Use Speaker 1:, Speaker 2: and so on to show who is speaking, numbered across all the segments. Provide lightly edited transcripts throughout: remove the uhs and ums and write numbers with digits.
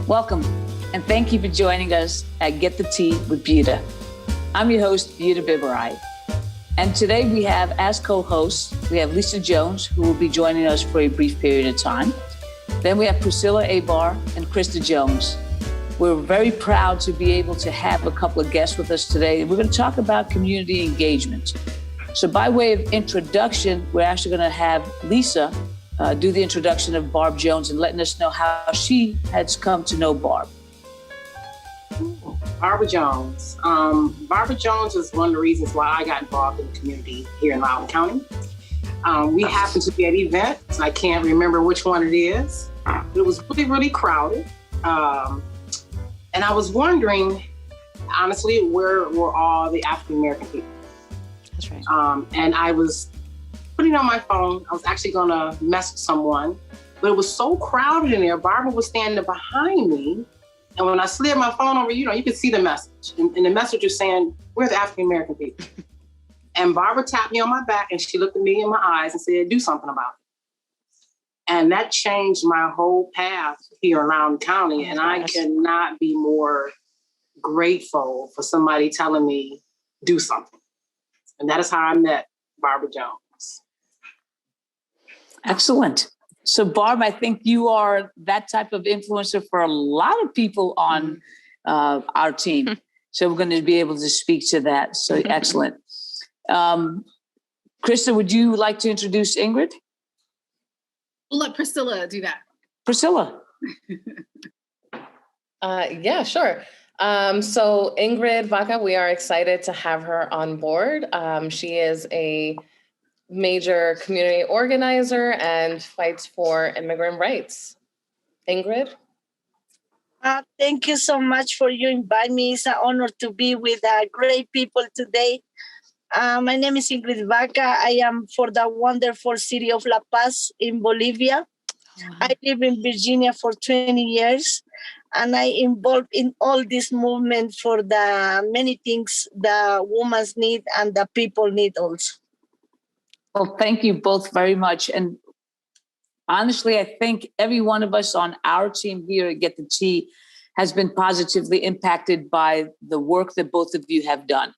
Speaker 1: Welcome, and thank you for joining us at Get the Tea with Buta. I'm your host, Buta Biberaj. And today we have, as co-hosts, we have Lisa Jones, who will be joining us for a brief period of time. Then we have Priscilla Aybar and Krysta Jones. We're very proud to be able to have a couple of guests with us today. We're going to talk about community engagement. So by way of introduction, we're actually going to have Lisa do the introduction of Barb Jones and letting us know how she has come to know Barb.
Speaker 2: Barb Jones. Barb Jones is one of the reasons why I got involved in the community here in Loudoun County. We happened to be at an event. I can't remember which one it is. It was really, really crowded. And I was wondering, honestly, where were all the African-American people?
Speaker 1: That's right.
Speaker 2: And I was putting on my phone. I was actually going to message someone, but it was so crowded in there. Barbara was standing behind me. And when I slid my phone over, you could see the message. And the message was saying, "We're the African-American people." And Barbara tapped me on my back and she looked at me in my eyes and said, "Do something about it." And that changed my whole path here around the county. And I cannot be more grateful for somebody telling me, do something. And that is how I met Barbara Jones.
Speaker 1: Excellent. So Barb, I think you are that type of influencer for a lot of people on our team. So we're going to be able to speak to that. So excellent. Krysta, would you like to introduce Ingrid?
Speaker 3: We'll let Priscilla do that.
Speaker 1: Priscilla.
Speaker 4: Yeah, sure. So Ingrid Vaca, we are excited to have her on board. She is a major community organizer and fights for immigrant rights. Ingrid?
Speaker 5: Thank you so much for you inviting me. It's an honor to be with great people today. My name is Ingrid Vaca. I am for the wonderful city of La Paz in Bolivia. I live in Virginia for 20 years, and I involved in all this movement for the many things the women need and the people need also.
Speaker 1: Well, thank you both very much. And honestly, I think every one of us on our team here at Get the Tea has been positively impacted by the work that both of you have done.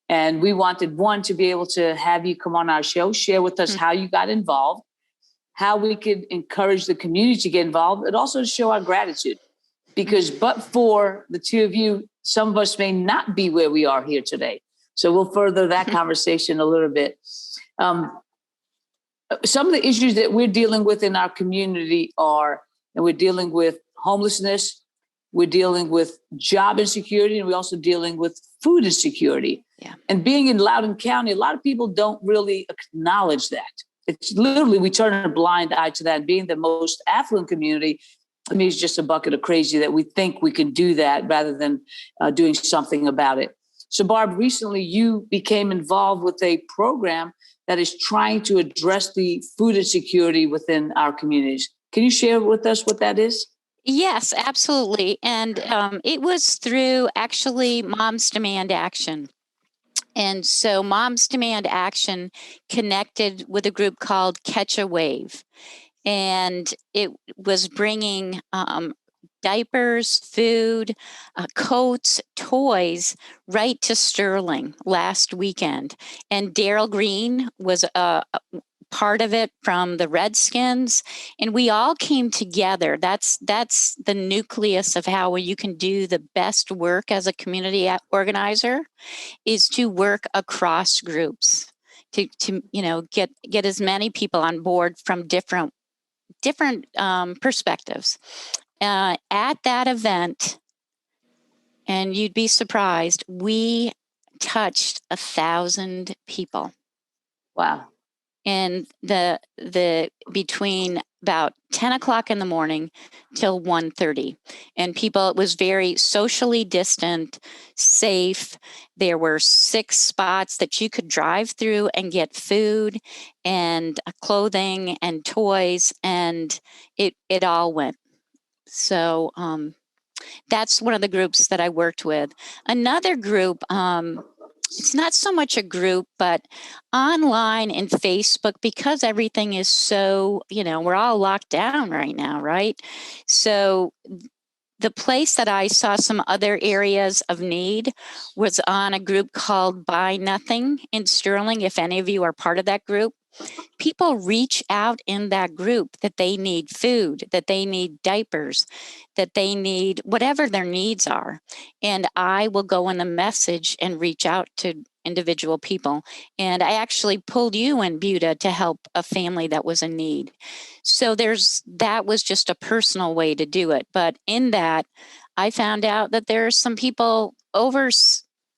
Speaker 1: And we wanted, one, to be able to have you come on our show, share with us how you got involved, how we could encourage the community to get involved, and also to show our gratitude. Because but for the two of you, some of us may not be where we are here today. So we'll further that conversation a little bit. Some of the issues that we're dealing with in our community are, and we're dealing with homelessness, we're dealing with job insecurity, and we're also dealing with food insecurity.
Speaker 6: Yeah.
Speaker 1: And being in Loudoun County, a lot of people don't really acknowledge that. It's literally, we turn a blind eye to that. And being the most affluent community, I mean, it's just a bucket of crazy that we think we can do that rather than doing something about it. So Barb, recently you became involved with a program that is trying to address the food insecurity within our communities. Can you share with us what that is?
Speaker 6: Yes, absolutely. And it was through actually Moms Demand Action. And so Moms Demand Action connected with a group called Catch a Wave. And it was bringing diapers, food, coats, toys right to Sterling last weekend. And Daryl Green was a part of it from the Redskins. And we all came together. That's the nucleus of how you can do the best work as a community organizer, is to work across groups to get as many people on board from different perspectives. At that event, and you'd be surprised, we touched 1,000 people.
Speaker 1: Wow.
Speaker 6: And the between about 10 o'clock in the morning till 1:30. And people, it was very socially distant, safe. There were 6 spots that you could drive through and get food and clothing and toys, and it all went. So that's one of the groups that I worked with. Another group, it's not so much a group, but online and Facebook, because everything is so, we're all locked down right now, right? So The place that I saw some other areas of need was on a group called Buy Nothing in Sterling. If any of you are part of that group, people reach out in that group that they need food, that they need diapers, that they need whatever their needs are. And I will go in the message and reach out to individual people. And I actually pulled you in, Buta, to help a family that was in need. So that was just a personal way to do it. But in that, I found out that there are some people over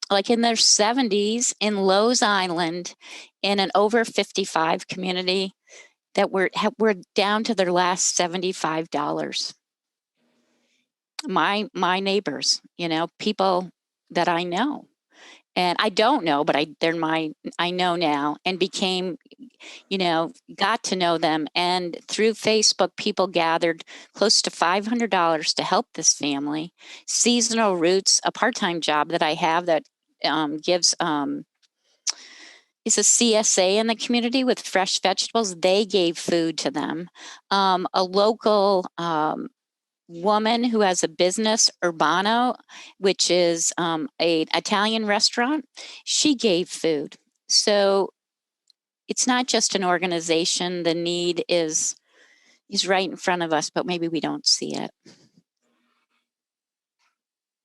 Speaker 6: like in their 70s in Lowe's Island in an over 55 community that were down to their last $75. My neighbors, people that I know. And I don't know, but I know now, and became, got to know them. And through Facebook, people gathered close to $500 to help this family. Seasonal Roots, a part-time job that I have that gives is a CSA in the community with fresh vegetables. They gave food to them. A local woman who has a business, Urbano, which is a Italian restaurant, she gave food. So it's not just an organization. The need is right in front of us, but maybe we don't see it.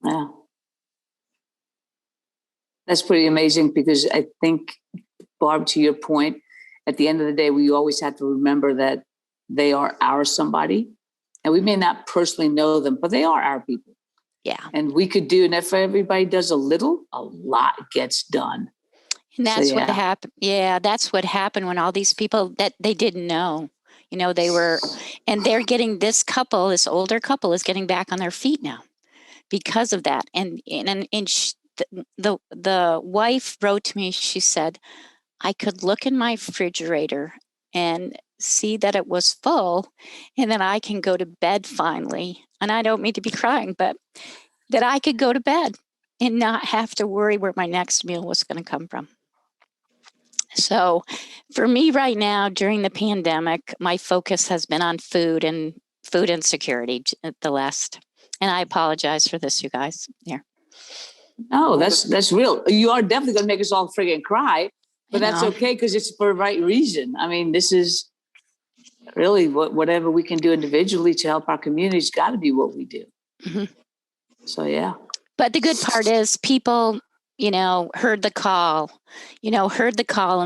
Speaker 1: Yeah. That's pretty amazing, because I think, Barb, to your point, at the end of the day, we always have to remember that they are our somebody. And we may not personally know them, but they are our people.
Speaker 6: Yeah.
Speaker 1: And we could do, and if everybody does a little, a lot gets done.
Speaker 6: And that's what happened. Yeah, that's what happened when all these people that they didn't know, they were, and they're getting this older couple is getting back on their feet now because of that. And the wife wrote to me, she said, I could look in my refrigerator and see that it was full, and then I can go to bed finally. And I don't mean to be crying, but that I could go to bed and not have to worry where my next meal was going to come from. So for me right now, during the pandemic, my focus has been on food and food insecurity at the last. And I apologize for this, you guys. Here.
Speaker 1: No, that's real. You are definitely going to make us all friggin' cry, but that's okay, because it's for the right reason. I mean, this is really whatever we can do individually to help our communities got to be what we do. Mm-hmm. So, yeah.
Speaker 6: But the good part is people, heard the call in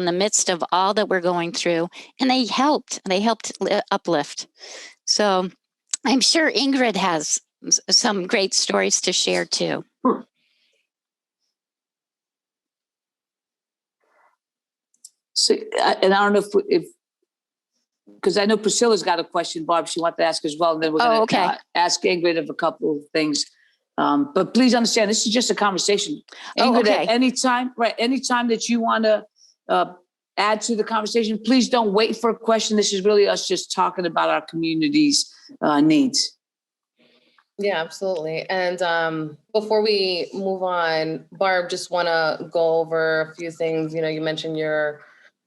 Speaker 6: the midst of all that we're going through, and they helped uplift. So I'm sure Ingrid has some great stories to share too.
Speaker 1: So, and I don't know if because I know Priscilla's got a question, Barb, she wanted to ask as well. And then we're going to ask Ingrid of a couple of things. But please understand, this is just a conversation. Ingrid, at any time that you want to add to the conversation, please don't wait for a question. This is really us just talking about our community's needs.
Speaker 4: Yeah, absolutely. And before we move on, Barb, just want to go over a few things. You mentioned you're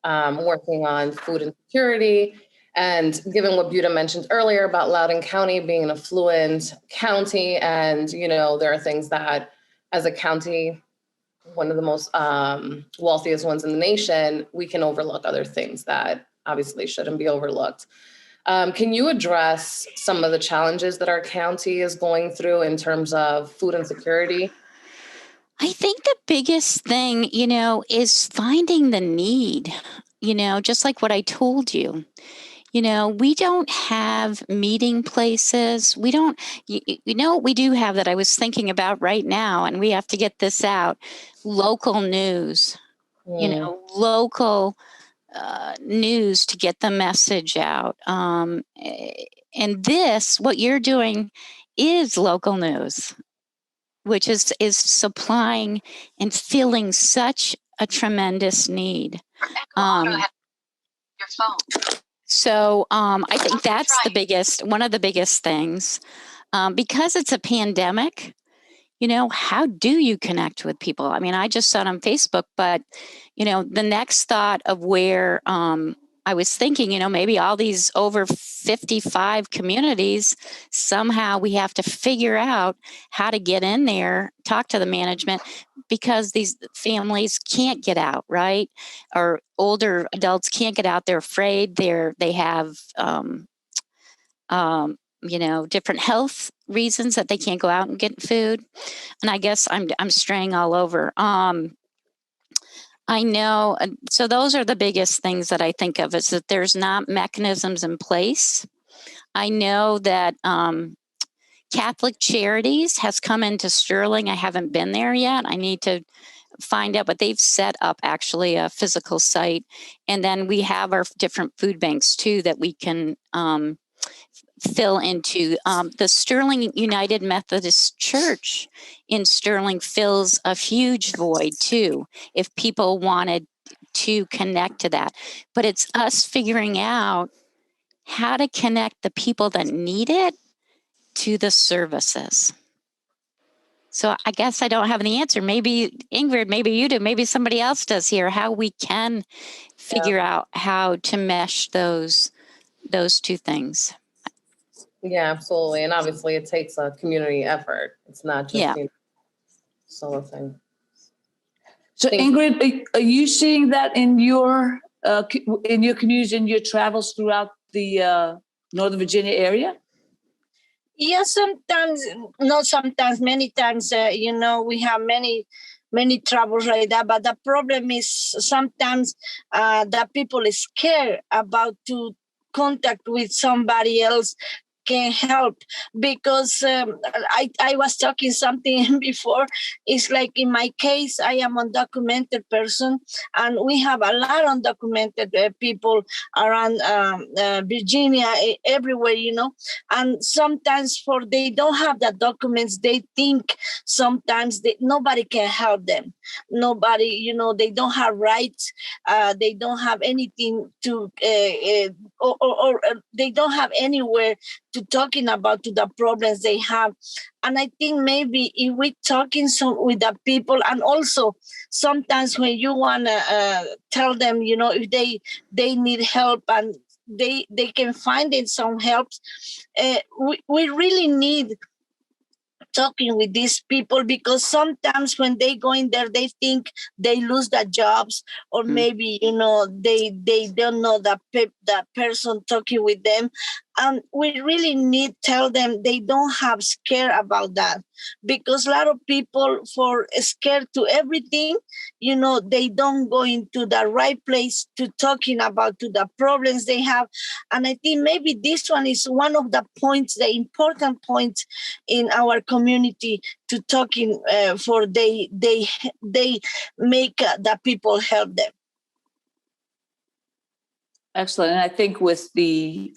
Speaker 4: working on food insecurity. And given what Buta mentioned earlier about Loudoun County being an affluent county, and, there are things that as a county, one of the most wealthiest ones in the nation, we can overlook other things that obviously shouldn't be overlooked. Can you address some of the challenges that our county is going through in terms of food insecurity?
Speaker 6: I think the biggest thing, is finding the need, just like what I told you. We don't have meeting places. We don't, what we do have that I was thinking about right now, and we have to get this out, local news, local news to get the message out. And what you're doing is local news, which is supplying and filling such a tremendous need. Your phone. So I think that's one of the biggest things, because it's a pandemic. How do you connect with people? I mean, I just saw it on Facebook, but the next thought of where I was thinking, maybe all these over 55 communities, somehow we have to figure out how to get in there, talk to the management, because these families can't get out, right? Or older adults can't get out. They're afraid. They have, different health reasons that they can't go out and get food. And I guess I'm straying all over. I know. So those are the biggest things that I think of, is that there's not mechanisms in place. I know that Catholic Charities has come into Sterling. I haven't been there yet. I need to find out, but they've set up actually a physical site. And then we have our different food banks too that we can fill into. The Sterling United Methodist Church in Sterling fills a huge void too, if people wanted to connect to that. But it's us figuring out how to connect the people that need it to the services. So I guess I don't have the answer. Maybe Ingrid, maybe you do, maybe somebody else does here, how we can figure out how to mesh those two things.
Speaker 4: Yeah, absolutely. And obviously it takes a community effort. It's not just solo thing.
Speaker 1: So Ingrid, are you seeing that in your communities, in your travels throughout the Northern Virginia area?
Speaker 5: Yeah, sometimes, not sometimes, many times, we have many troubles like that. But the problem is sometimes that people is scared about to contact with somebody else can help, because I was talking something before. It's like in my case, I am undocumented person, and we have a lot of undocumented people around Virginia, everywhere, and sometimes they don't have the documents, they think sometimes nobody can help them. Nobody, they don't have rights, they don't have anything to, or they don't have anywhere to talking about to the problems they have. And I think maybe if we talking with the people, and also sometimes when you want to tell them, if they need help and they can find it some help, we really need talking with these people, because sometimes when they go in there, they think they lose their jobs, or maybe they don't know the person talking with them. And we really need tell them they don't have scare about that, because a lot of people for scared to everything, they don't go into the right place to talking about to the problems they have. And I think maybe this one is one of the points, the important points in our community to talking for they make the people help them.
Speaker 1: Excellent. And I think with the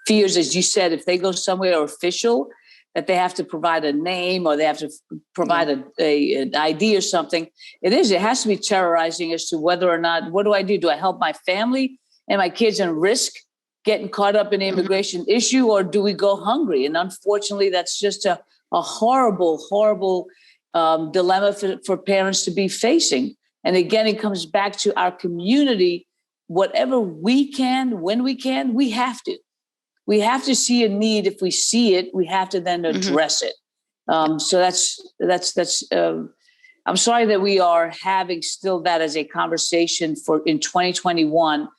Speaker 1: fears, as you said, if they go somewhere official, that they have to provide a name or they have to provide an ID or something, it has to be terrorizing as to whether or not, what do I do? Do I help my family and my kids and risk getting caught up in the immigration issue, or do we go hungry? And unfortunately, that's just a horrible, horrible dilemma for parents to be facing. And again, it comes back to our community. Whatever we can, when we can, we have to. We have to see a need. If we see it, we have to then address it. So that's. I'm sorry that we are having still that as a conversation in 2021.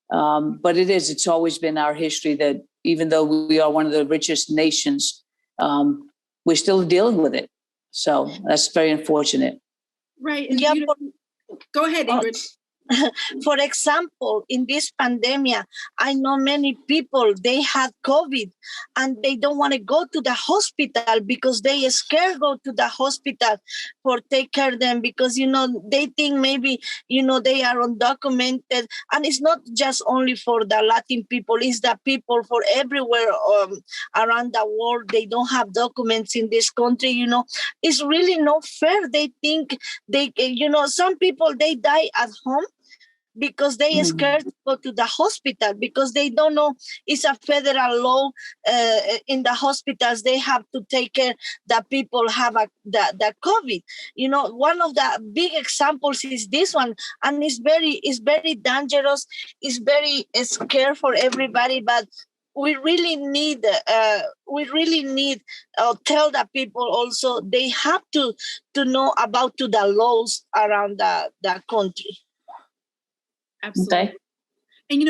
Speaker 1: But it's always been our history that even though we are one of the richest nations, we're still dealing with it. So that's very unfortunate.
Speaker 3: Right.
Speaker 5: Yeah,
Speaker 3: go ahead, Ingrid.
Speaker 5: For example, in this pandemic, I know many people, they had COVID and they don't want to go to the hospital because they are scared go to the hospital for take care of them, because, they think maybe, they are undocumented. And it's not just only for the Latin people, it's the people for everywhere around the world. They don't have documents in this country, It's really not fair. They think some people, they die at home because they are scared to go to the hospital because they don't know it's a federal law. In the hospitals, they have to take care that people have the COVID. One of the big examples is this one, and it's very dangerous. It's very scary for everybody, but we really need tell the people also they have to know about the laws around the country.
Speaker 3: Absolutely.
Speaker 1: Okay.
Speaker 3: And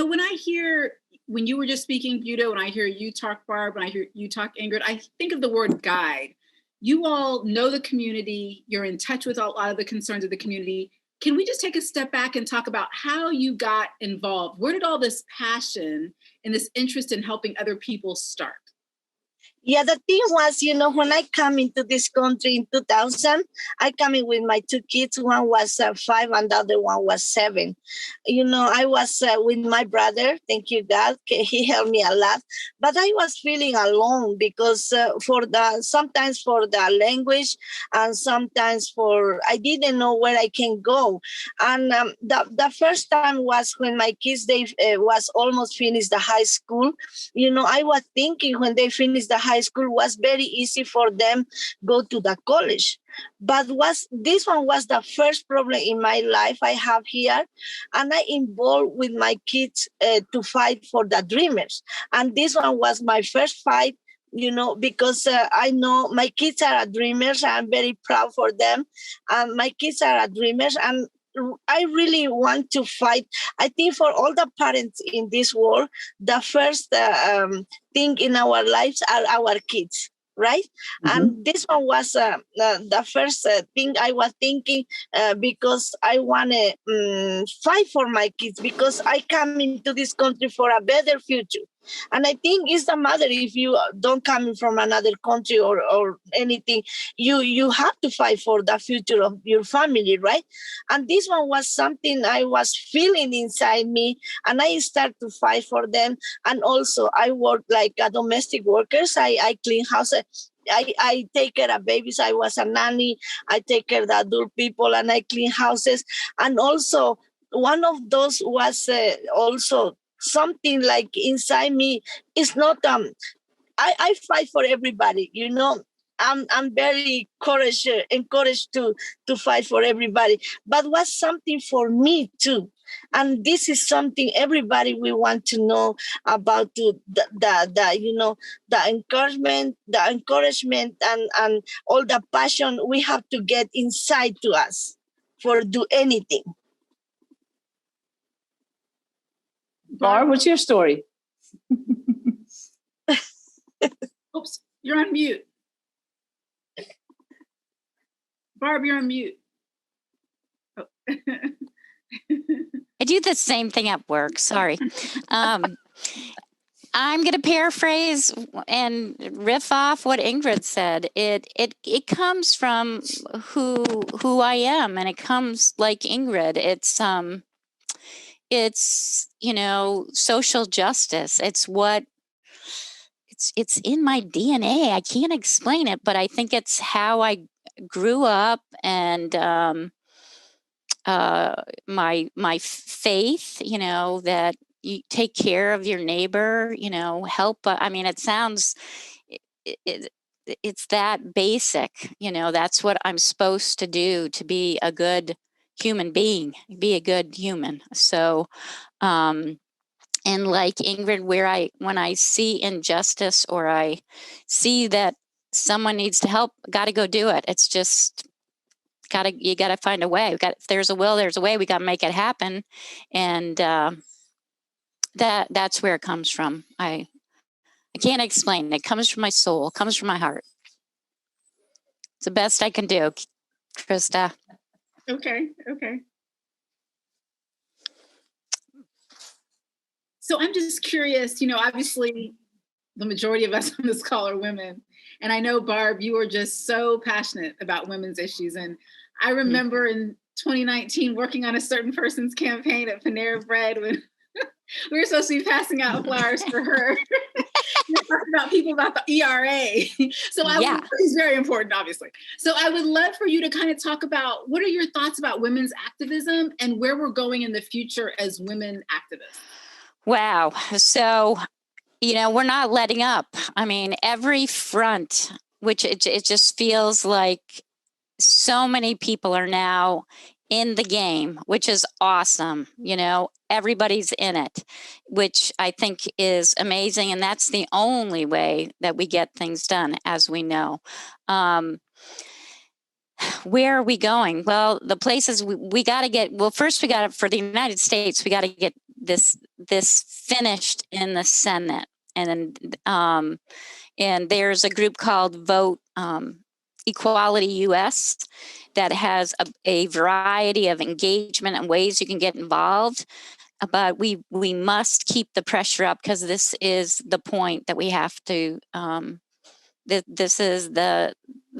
Speaker 3: when you were just speaking, Buta, when I hear you talk, Barb, when I hear you talk, Ingrid, I think of the word guide. You all know the community. You're in touch with a lot of the concerns of the community. Can we just take a step back and talk about how you got involved? Where did all this passion and this interest in helping other people start?
Speaker 5: Yeah, the thing was, when I come into this country in 2000, I come in with my two kids. One was 5 and the other one was 7. I was with my brother. Thank you, God. He helped me a lot. But I was feeling alone because sometimes for the language and sometimes I didn't know where I can go. And the first time was when my kids, they was almost finished the high school. I was thinking when they finished the high school was very easy for them go to the college. But this one was the first problem in my life I have here. And I involved with my kids to fight for the dreamers. And this one was my first fight, because I know my kids are dreamers. I'm very proud for them. And my kids are dreamers. And I really want to fight. I think for all the parents in this world, the first thing in our lives are our kids, right? Mm-hmm. And this one was the first thing I was thinking because I want to fight for my kids because I come into this country for a better future. And I think it's the matter if you don't come from another country or anything, you have to fight for the future of your family, right? And this one was something I was feeling inside me, and I started to fight for them. And also I work like a domestic workers. I clean houses. I take care of babies. I was a nanny. I take care of the adult people and I clean houses. And also one of those was also something like inside me. It's not I fight for everybody, I'm very encouraged to fight for everybody, but was something for me too. And this is something everybody we want to know about the encouragement and all the passion we have to get inside to us for do anything.
Speaker 1: Barb, what's your story?
Speaker 3: Oops, you're on mute. Barb, you're on mute. Oh.
Speaker 6: I do the same thing at work. Sorry. I'm going to paraphrase and riff off what Ingrid said. It comes from who I am, and it comes like Ingrid. It's social justice. It's in my DNA. I can't explain it, but I think it's how I grew up, and my faith, that you take care of your neighbor, help. I mean, it sounds, it's that basic, that's what I'm supposed to do to be a good human being, be a good human. So, and like Ingrid, when I see injustice or I see that someone needs to help, got to go do it. It's just you got to find a way. If there's a will, there's a way. We got to make it happen, and that's where it comes from. I can't explain. It comes from my soul. It comes from my heart. It's the best I can do, Krysta.
Speaker 3: Okay. So I'm just curious, obviously the majority of us on this call are women. And I know, Barb, you are just so passionate about women's issues. And I remember in 2019 working on a certain person's campaign at Panera Bread when we were supposed to be passing out flowers for her. about people about the ERA. So it's very important, obviously. So I would love for you to kind of talk about what are your thoughts about women's activism and where we're going in the future as women activists?
Speaker 6: Wow. So, we're not letting up. I mean, every front, which it just feels like so many people are now in the game, which is awesome. Everybody's in it, which I think is amazing. And that's the only way that we get things done, as we know. Where are we going? Well, the places we got to get, first for the United States, we got to get this finished in the Senate. And there's a group called Vote Equality US that has a variety of engagement and ways you can get involved. But we must keep the pressure up, because this is the point that we have to, this is the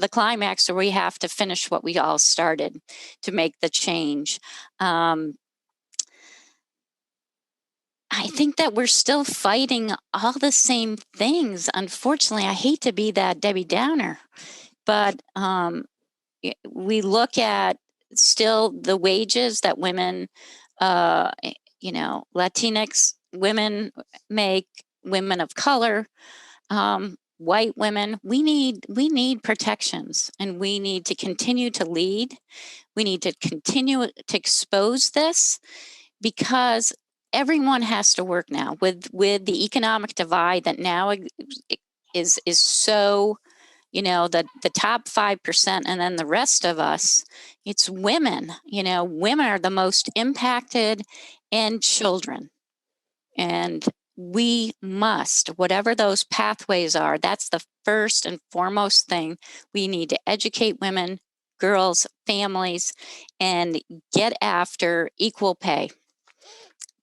Speaker 6: climax where we have to finish what we all started to make the change. I think that we're still fighting all the same things. Unfortunately, I hate to be that Debbie Downer, but we look at still the wages that women, Latinx women make, women of color, white women. We need protections, and we need to continue to lead. We need to continue to expose this, because everyone has to work now with the economic divide that now is so, the top 5%, and then the rest of us, it's women. Women are the most impacted, and children. And we must, whatever those pathways are, that's the first and foremost thing. We need to educate women, girls, families, and get after equal pay,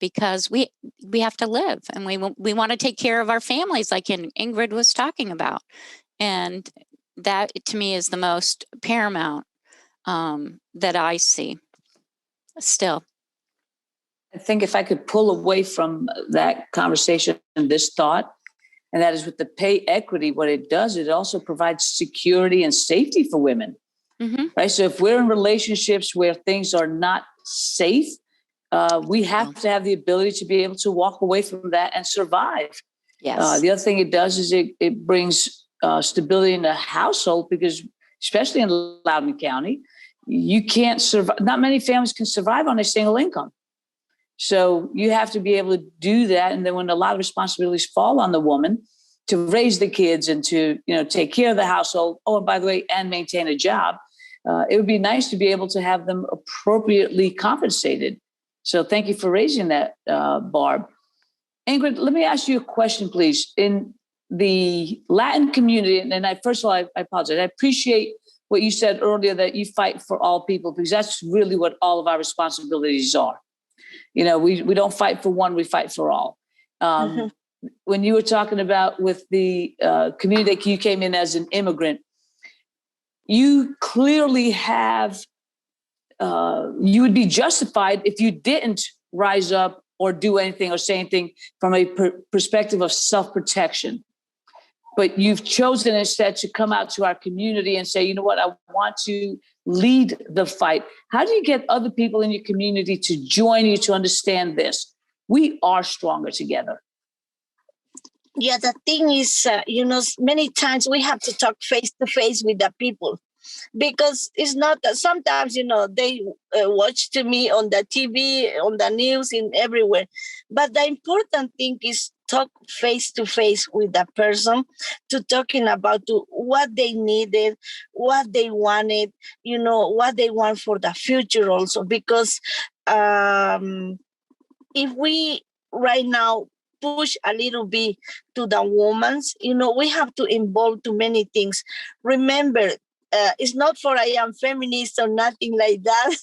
Speaker 6: because we have to live, and we want to take care of our families, like Ingrid was talking about. And that, to me, is the most paramount that I see still.
Speaker 1: I think if I could pull away from that conversation and this thought, and that is with the pay equity, what it does, it also provides security and safety for women, right? So if we're in relationships where things are not safe, we have to have the ability to be able to walk away from that and survive.
Speaker 6: Yes.
Speaker 1: The other thing it does is it brings stability in the household, because especially in Loudoun County, you can't survive. Not many families can survive on a single income. So you have to be able to do that. And then when a lot of responsibilities fall on the woman to raise the kids and to, take care of the household, and by the way, and maintain a job, it would be nice to be able to have them appropriately compensated. So thank you for raising that, Barb. Ingrid, let me ask you a question, please. In the Latin community, and first of all, I apologize. I appreciate what you said earlier, that you fight for all people, because that's really what all of our responsibilities are. We don't fight for one, we fight for all. When you were talking about with the community that you came in as an immigrant, you clearly have, you would be justified if you didn't rise up or do anything or say anything from a perspective of self-protection. But you've chosen instead to come out to our community and say, you know what, I want to lead the fight. How do you get other people in your community to join you to understand this? We are stronger together.
Speaker 5: Yeah, the thing is, many times we have to talk face to face with the people, because it's not that sometimes, they watch to me on the TV, on the news, in everywhere. But the important thing is talk face to face with the person, to talking about what they needed, what they wanted, what they want for the future also. Because if we right now push a little bit to the women, we have to involve too many things. Remember, it's not for I am feminist or nothing like that,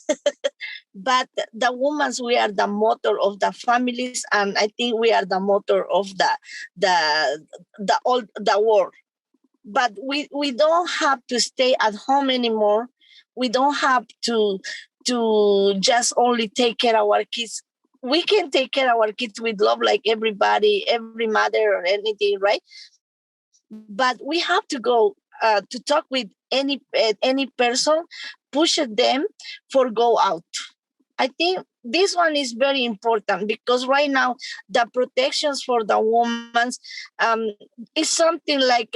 Speaker 5: but the women, we are the motor of the families, and I think we are the motor of the world. But we don't have to stay at home anymore. We don't have to just only take care of our kids. We can take care of our kids with love, like everybody, every mother or anything, right? but we have to go to talk with any person, push them for go out. I think this one is very important because right now the protections for the women is something like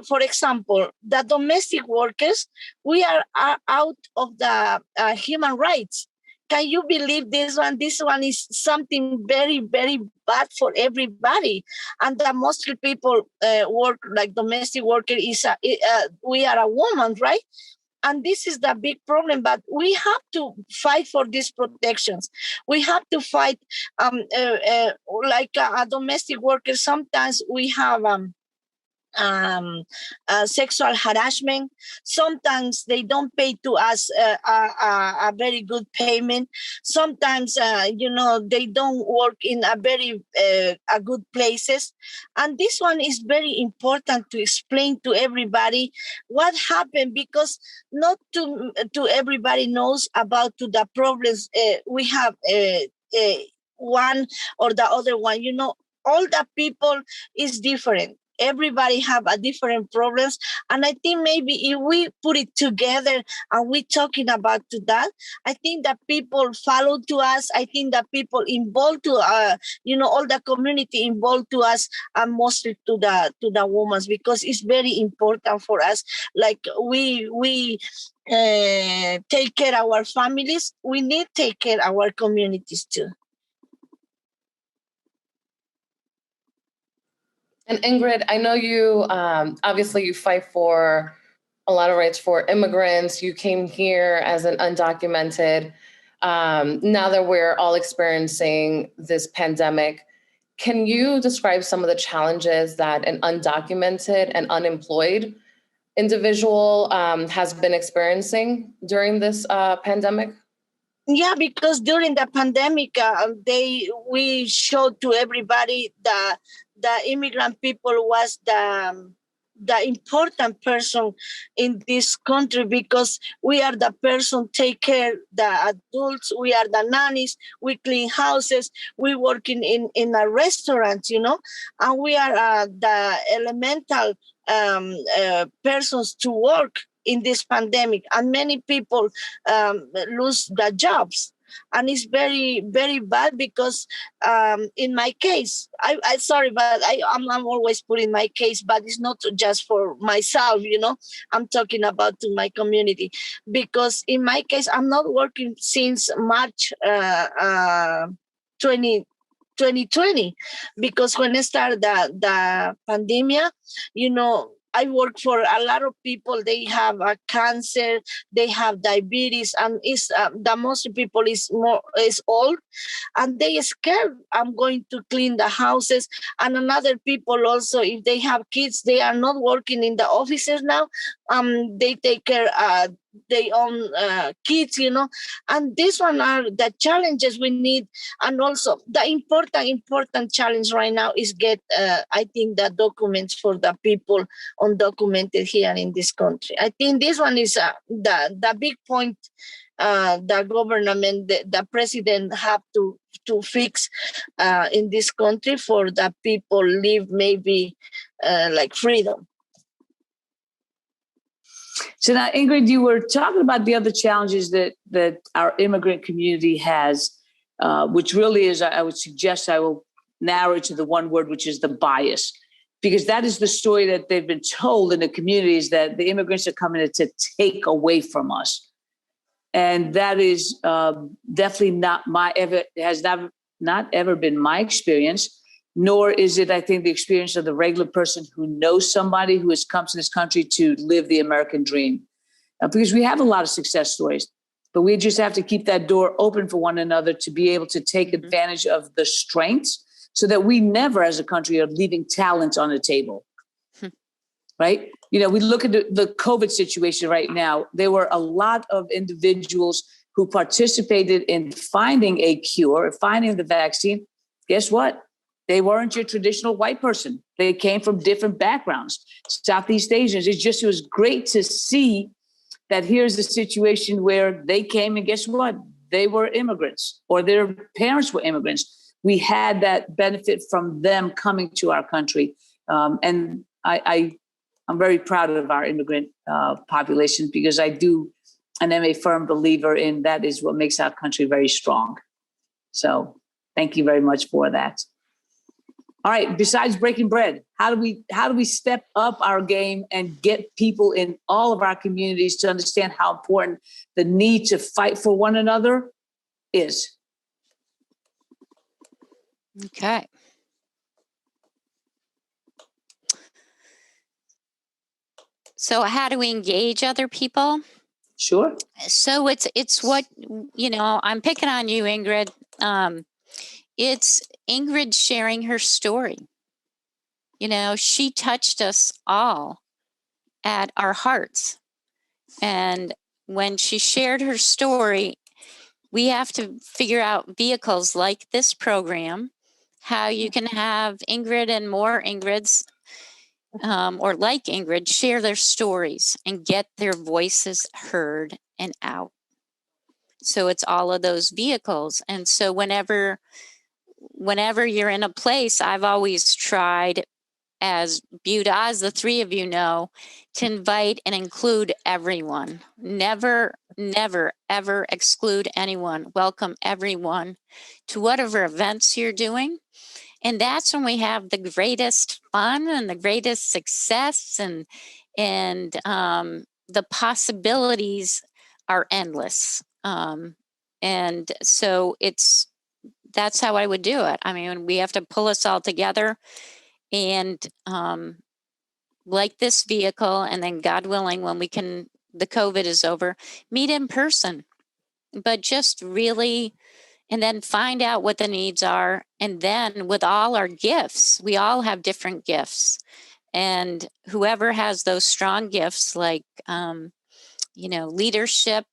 Speaker 5: for example, the domestic workers, we are out of the human rights. Can you believe this one? This one is something very, very bad for everybody. And that mostly people work like domestic worker we are a woman, right? And this is the big problem, but we have to fight for these protections. We have to fight like a domestic worker. Sometimes we have sexual harassment. Sometimes they don't pay to us a very good payment. Sometimes, they don't work in a very a good places. And this one is very important to explain to everybody what happened, because not to everybody knows about to the problems we have one or the other one. All the people is different. Everybody have a different problems. And I think maybe if we put it together and we talking about to that, I think that people follow to us. I think that people involved to, all the community involved to us, and mostly to the women, because it's very important for us. Like we take care of our families. We need to take care of our communities too.
Speaker 4: And Ingrid, I know you, obviously you fight for a lot of rights for immigrants. You came here as an undocumented. Now that we're all experiencing this pandemic, can you describe some of the challenges that an undocumented and unemployed individual has been experiencing during this pandemic?
Speaker 5: Yeah, because during the pandemic, we showed to everybody that the immigrant people was the important person in this country, because we are the person take care the adults, we are the nannies, we clean houses, we work in a restaurant, and we are the elemental persons to work in this pandemic. And many people lose their jobs. And it's very, very bad because in my case, I sorry, but I'm always putting my case, but it's not just for myself, I'm talking about to my community. Because in my case, I'm not working since March 2020, because when I started the pandemic, I work for a lot of people. They have cancer, they have diabetes, and the most people is old, and they scared. I'm going to clean the houses, and another people also, if they have kids, they are not working in the offices now. They take care their own kids, and these one are the challenges we need. And also the important challenge right now is get, I think, the documents for the people undocumented here in this country. I think this one is the big point the government, the president have to fix in this country for the people live maybe like freedom.
Speaker 1: So now, Ingrid, you were talking about the other challenges that our immigrant community has, which really is, I would suggest I will narrow it to the one word, which is the bias, because that is the story that they've been told in the communities, that the immigrants are coming to take away from us. And that is definitely not not ever been my experience, nor is it, I think, the experience of the regular person who knows somebody who has come to this country to live the American dream. Because we have a lot of success stories, but we just have to keep that door open for one another to be able to take advantage of the strengths so that we never, as a country, are leaving talent on the table, right? We look at the COVID situation right now. There were a lot of individuals who participated in finding a cure, finding the vaccine. Guess what? They weren't your traditional white person. They came from different backgrounds, Southeast Asians. It was great to see that here's a situation where they came and guess what? They were immigrants, or their parents were immigrants. We had that benefit from them coming to our country. And I'm very proud of our immigrant population, because I am a firm believer in that is what makes our country very strong. So thank you very much for that. All right, besides breaking bread, how do we step up our game and get people in all of our communities to understand how important the need to fight for one another is?
Speaker 6: Okay. So how do we engage other people?
Speaker 1: Sure.
Speaker 6: So it's what, I'm picking on you, Ingrid. It's Ingrid sharing her story. She touched us all at our hearts. And when she shared her story, we have to figure out vehicles like this program, how you can have Ingrid and more Ingrids, or like Ingrid, share their stories and get their voices heard and out. So it's all of those vehicles. And so whenever you're in a place, I've always tried, as Buta, as the three of you know, to invite and include everyone. Never, ever exclude anyone. Welcome everyone to whatever events you're doing. And that's when we have the greatest fun and the greatest success, and the possibilities are endless. And so that's how I would do it. I mean, we have to pull us all together, and like this vehicle, and then God willing, when the COVID is over, meet in person, but just really, and then find out what the needs are. And then with all our gifts, we all have different gifts, and whoever has those strong gifts, like, leadership,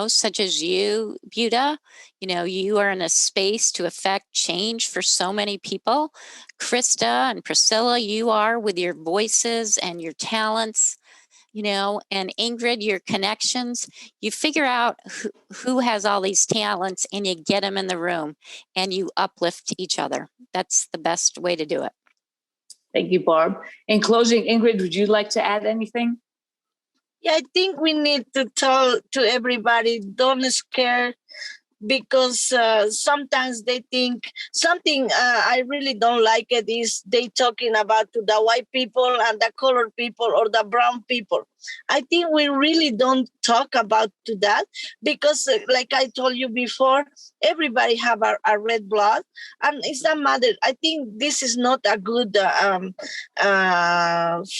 Speaker 6: such as you, Buta, you are in a space to affect change for so many people. Krysta and Priscilla, you are with your voices and your talents, and Ingrid, your connections. You figure out who has all these talents, and you get them in the room and you uplift each other. That's the best way to do it.
Speaker 1: Thank you, Barb. In closing, Ingrid, would you like to add anything?
Speaker 5: Yeah, I think we need to tell to everybody, don't scare, because sometimes they think something I really don't like it is they talking about to the white people and the colored people or the brown people. I think we really don't talk about to that, because like I told you before, everybody have a red blood, and it's not matter. I think this is not a good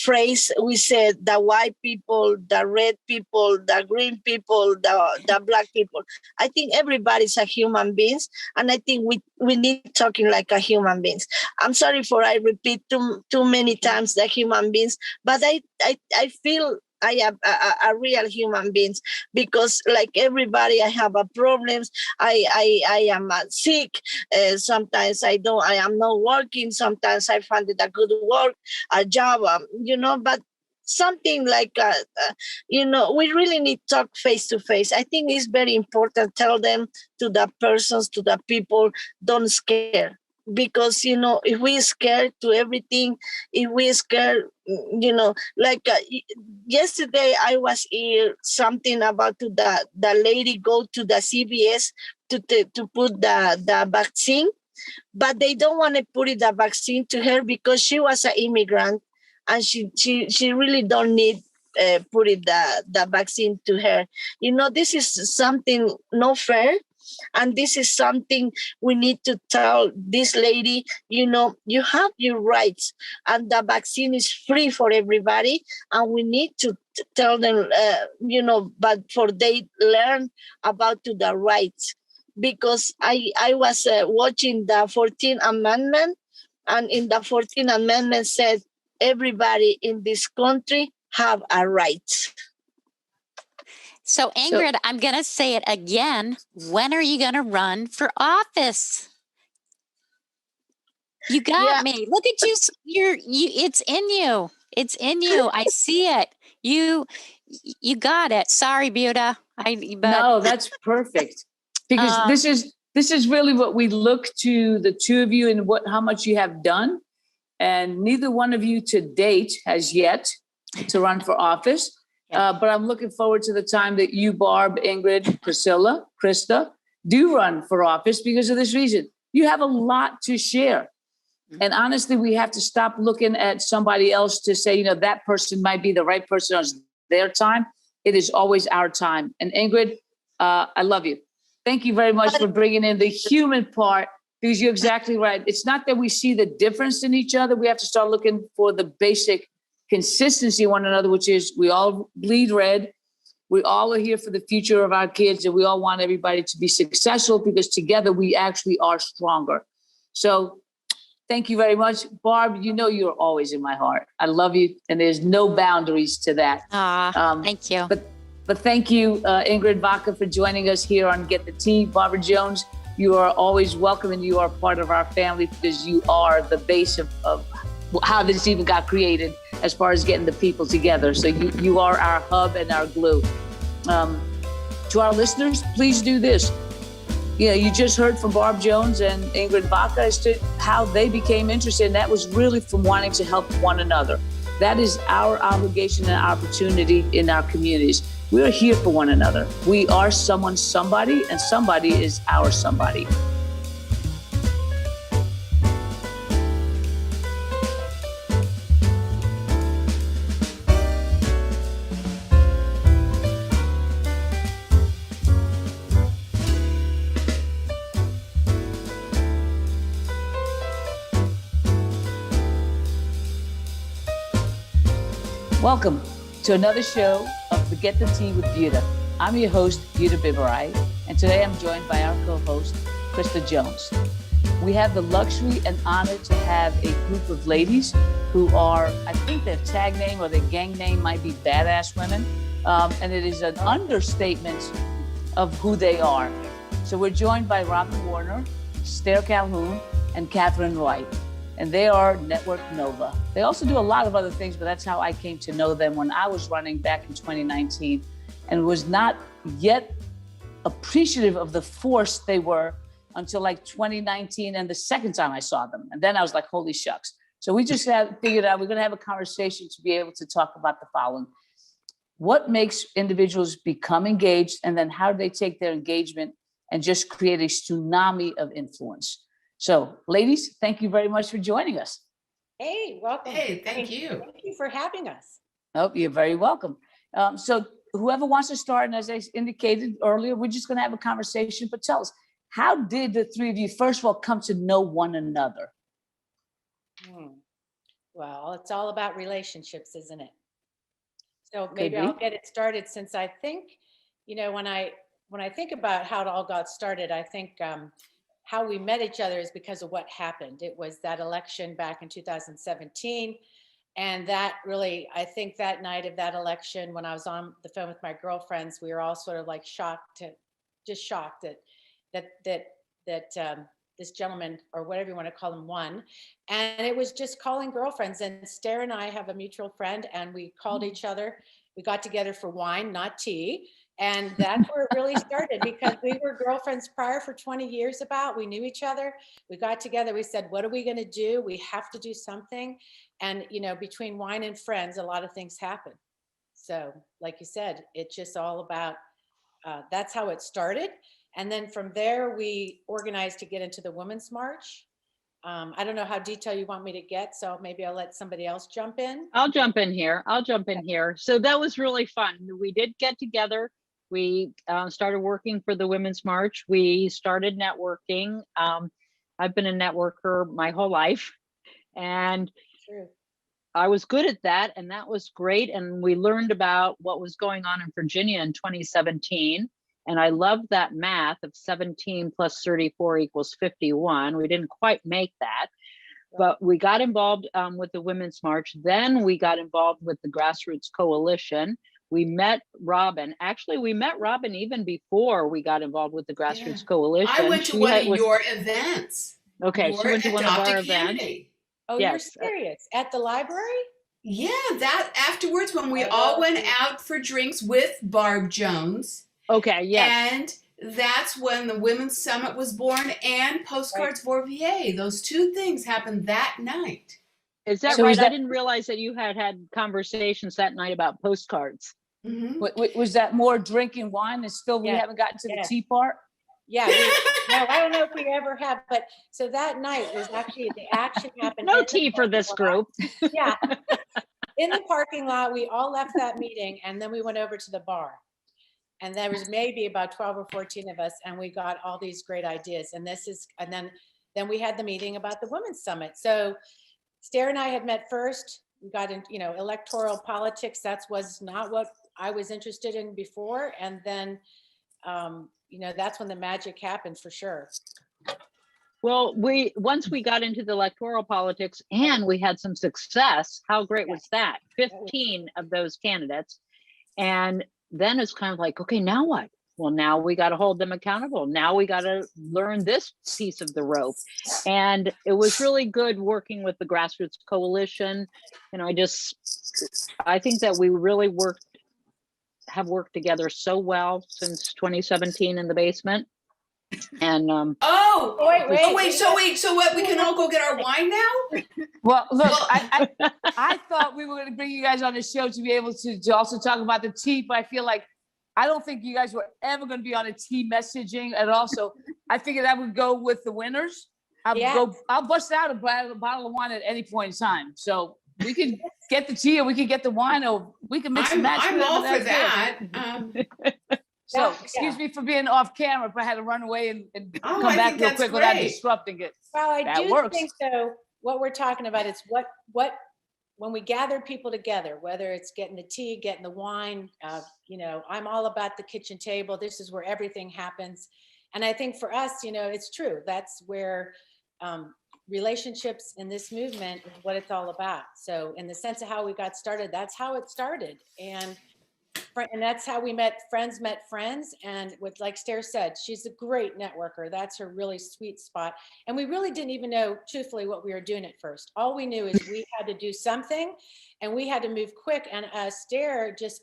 Speaker 5: phrase. We said the white people, the red people, the green people, the black people. I think everybody's a human beings, and I think we need talking like a human beings. I'm sorry for I repeat too many times the human beings, but I feel I am a real human beings, because like everybody, I have a problems. I am sick. Sometimes I am not working. Sometimes I find it a good work, a job, but something like, we really need to talk face to face. I think it's very important. Tell them to the persons, to the people, don't scare. Because, if we scared to everything, if we scared, like yesterday I was here something about to the lady go to the CVS to put the vaccine, but they don't want to put the vaccine to her because she was an immigrant, and she really don't need put it the vaccine to her. This is something not fair. And this is something we need to tell this lady, you have your rights, and the vaccine is free for everybody. And we need to tell them, but for they learn about the rights. Because I was watching the 14th Amendment, and in the 14th Amendment said, everybody in this country have a right.
Speaker 6: So Ingrid, I'm going to say it again. When are you going to run for office? You got me. Look at you. It's in you. It's in you. I see it. You got it. Sorry, Buta.
Speaker 1: No, that's perfect. Because this is really what we look to the two of you, and how much you have done. and neither one of you to date has yet to run for office. But I'm looking forward to the time that you, Barb, Ingrid, Priscilla, Krysta, do run for office because of this reason. You have a lot to share. And honestly, we have to stop looking at somebody else to say, that person might be the right person on their time. It is always our time. And Ingrid, I love you. Thank you very much for bringing in the human part, because you're exactly right. It's not that we see the difference in each other. We have to start looking for the basic consistency in one another, which is we all bleed red. We all are here for the future of our kids, and we all want everybody to be successful because together we actually are stronger. So thank you very much. Barb, you're always in my heart. I love you, and there's no boundaries to that.
Speaker 6: Thank you.
Speaker 1: But thank you, Ingrid Vaca, for joining us here on Get the Tea. Barbara Jones, you are always welcome, and you are part of our family because you are the base of how this even got created as far as getting the people together. So you are our hub and our glue. To our listeners, please do this. You just heard from Barb Jones and Ingrid Vaca as to how they became interested, and that was really from wanting to help one another. That is our obligation and opportunity in our communities. We are here for one another. We are someone's somebody, and somebody is our somebody. Welcome to another show of the Get the Tea with Buta. I'm your host, Buta Biberaj, and today I'm joined by our co-host, Krysta Jones. We have the luxury and honor to have a group of ladies who are, I think their tag name or their gang name might be Badass Women, and it is an understatement of who they are. So we're joined by Robbin Warner, Stair Calhoun, and Katherine White. And they are Network Nova. They also do a lot of other things, but that's how I came to know them when I was running back in 2019 and was not yet appreciative of the force they were until like 2019 and the second time I saw them. And then I was like, holy shucks. So we just figured out we're gonna have a conversation to be able to talk about the following. What makes individuals become engaged, and then how do they take their engagement and just create a tsunami of influence? So, ladies, thank you very much for joining us.
Speaker 7: Hey, welcome.
Speaker 8: Hey, thank you.
Speaker 7: Thank you for having us.
Speaker 1: Oh, you're very welcome. So whoever wants to start, and as I indicated earlier, we're just going to have a conversation, but tell us, how did the three of you, first of all, come to know one another?
Speaker 7: Well, it's all about relationships, isn't it? So maybe I'll get it started, since I think, when I think about how it all got started, I think how we met each other is because of what happened. It was that election back in 2017. And that really, I think that night of that election, when I was on the phone with my girlfriends, we were all sort of like shocked that this gentleman, or whatever you want to call him, won. And it was just calling girlfriends. And Stair and I have a mutual friend, and we called each other. We got together for wine, not tea. And that's where it really started, because we were girlfriends prior for 20 years we knew each other. We got together, we said, what are we gonna do? We have to do something. And between wine and friends, a lot of things happen. So like you said, it's just all about, that's how it started. And then from there, we organized to get into the Women's March. I don't know how detailed you want me to get, so maybe I'll let somebody else jump in.
Speaker 9: I'll jump in here. So that was really fun. We did get together. We started working for the Women's March. We started networking. I've been a networker my whole life, and I was good at that, and that was great. And we learned about what was going on in Virginia in 2017. And I loved that math of 17 plus 34 equals 51. We didn't quite make that, but we got involved with the Women's March. Then we got involved with the Grassroots Coalition. We met Robbin. Actually, we met Robbin even before we got involved with the Grassroots Coalition.
Speaker 8: I went to one of your events.
Speaker 9: Okay, she went to one of our events.
Speaker 7: Oh, yes. You're serious? At the library?
Speaker 8: Yeah, that afterwards when we all went out for drinks with Barb Jones.
Speaker 9: Okay, yes.
Speaker 8: And that's when the Women's Summit was born, and Postcards for VA. Those two things happened that night.
Speaker 9: Is that
Speaker 1: So
Speaker 9: right?
Speaker 1: is
Speaker 9: I
Speaker 1: that-
Speaker 9: didn't realize that you had conversations that night about postcards.
Speaker 8: Mhm.
Speaker 1: Was that more drinking wine and still we
Speaker 7: Yeah.
Speaker 1: haven't gotten to the
Speaker 7: Yeah.
Speaker 1: tea part?
Speaker 7: Yeah, no, I don't know if we ever have, but so that night was actually the action happened.
Speaker 9: No
Speaker 7: in the
Speaker 9: tea for this
Speaker 7: parking lot.
Speaker 9: group.
Speaker 7: Yeah, in the parking lot, we all left that meeting and then we went over to the bar. And there was maybe about 12 or 14 of us, and we got all these great ideas. And then we had the meeting about the Women's Summit. So Stair and I had met first. We got into, electoral politics. That was not what I was interested in before. And then, that's when the magic happened for sure.
Speaker 9: Well, once we got into the electoral politics and we had some success, how great was that? 15 of those candidates. And then it's kind of like, okay, now what? Well, now we got to hold them accountable. Now we got to learn this piece of the rope. And it was really good working with the Grassroots Coalition. I think that we really have worked together so well since 2017 in the basement. And
Speaker 8: So what? We can all go get our wine now?
Speaker 1: Well, look, I thought we were going to bring you guys on the show to be able to also talk about the tea, but I feel like I don't think you guys were ever going to be on a tea messaging at all. So I figured I would go with the winners. I'll bust out a bottle of wine at any point in time. So we could get the tea, or we could get the wine, or we can mix and match.
Speaker 8: I'm all for that.
Speaker 1: So excuse me for being off camera, but I had to run away and come
Speaker 8: I
Speaker 1: back
Speaker 8: think
Speaker 1: real
Speaker 8: that's
Speaker 1: quick without
Speaker 8: great.
Speaker 1: disrupting it.
Speaker 7: Well, I
Speaker 1: That
Speaker 7: do
Speaker 1: works.
Speaker 7: think so. What we're talking about is what when we gather people together, whether it's getting the tea, getting the wine, I'm all about the kitchen table. This is where everything happens. And I think for us, it's true. That's where relationships in this movement is what it's all about. So in the sense of how we got started, that's how it started. And that's how we met friends. And like Stair said, she's a great networker. That's her really sweet spot. And we really didn't even know, truthfully, what we were doing at first. All we knew is we had to do something and we had to move quick. And Stair just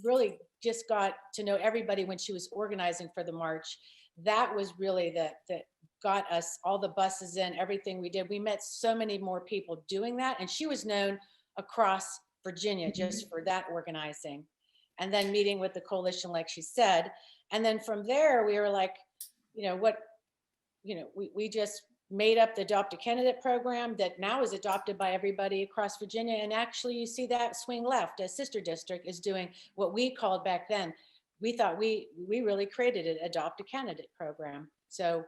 Speaker 7: really just got to know everybody when she was organizing for the march. That was really that got us all the buses in, everything we did. We met so many more people doing that. And she was known across Virginia just for that organizing. And then meeting with the coalition, like she said. And then from there, we were like, we just made up the Adopt a Candidate program that now is adopted by everybody across Virginia. And actually you see that swing left, a sister district is doing what we called back then. We thought we really created an Adopt a Candidate program. So,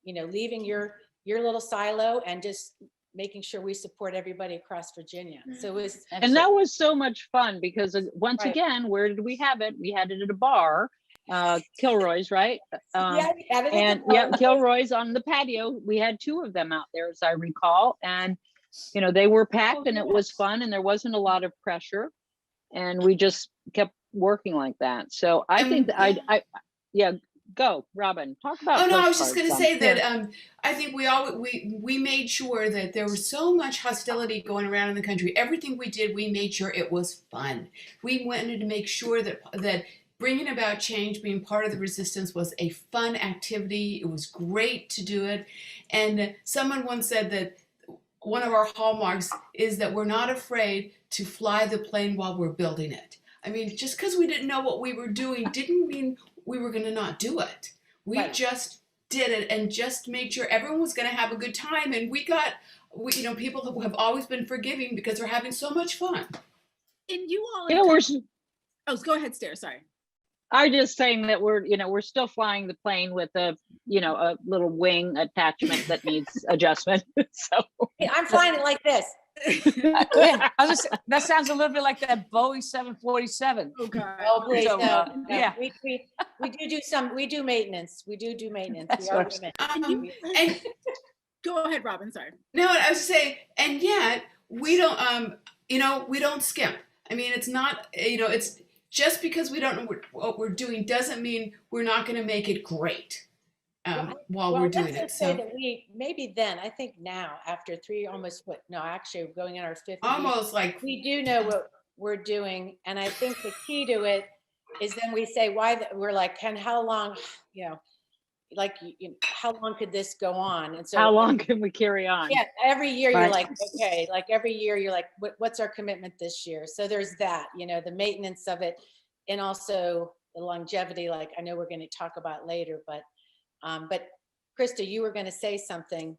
Speaker 7: leaving your little silo and just making sure we support everybody across Virginia. So it was,
Speaker 9: and that was so much fun because once again, where did we have it? We had it at a bar, Kilroy's, right? Kilroy's on the patio. We had 2 of them out there, as I recall, and they were packed and it was fun and there wasn't a lot of pressure, and we just kept working like that. So I think that go, Robbin. Talk about.
Speaker 8: Oh no, I was just going to say that I think we made sure that there was so much hostility going around in the country. Everything we did, we made sure it was fun. We wanted to make sure that bringing about change, being part of the resistance, was a fun activity. It was great to do it. And someone once said that one of our hallmarks is that we're not afraid to fly the plane while we're building it. I mean, just because we didn't know what we were doing didn't mean we were going to not do it. We just did it and just made sure everyone was going to have a good time. And people who have always been forgiving because they're having so much fun.
Speaker 3: And you all, go ahead, Stair. Sorry.
Speaker 9: I'm just saying that we're still flying the plane with a little wing attachment that needs adjustment. So
Speaker 7: I'm flying it like this.
Speaker 1: That sounds a little bit like that Boeing 747.
Speaker 3: Oh God!
Speaker 7: Oh please,
Speaker 1: So,
Speaker 7: no.
Speaker 1: Yeah.
Speaker 7: We do maintenance. We do maintenance.
Speaker 1: That's
Speaker 7: we are
Speaker 1: right.
Speaker 7: women.
Speaker 8: And
Speaker 3: go ahead, Robbin. Sorry.
Speaker 8: No, I was saying, and yet we don't. We don't skimp. I mean, it's not. It's just because we don't know what we're doing doesn't mean we're not going to make it great. While we're doing it.
Speaker 7: So that maybe then, I think now, after actually going in our 50th.
Speaker 8: Almost like.
Speaker 7: We do know what we're doing. And I think the key to it is then we say we're like, how long, how long could this go on? And so
Speaker 9: How long can we carry on?
Speaker 7: yeah, every year
Speaker 1: Right.
Speaker 7: you're like, okay, like every year you're like, what's our commitment this year? So there's that, the maintenance of it, and also the longevity, like I know we're going to talk about later, but Krysta, you were going to say something.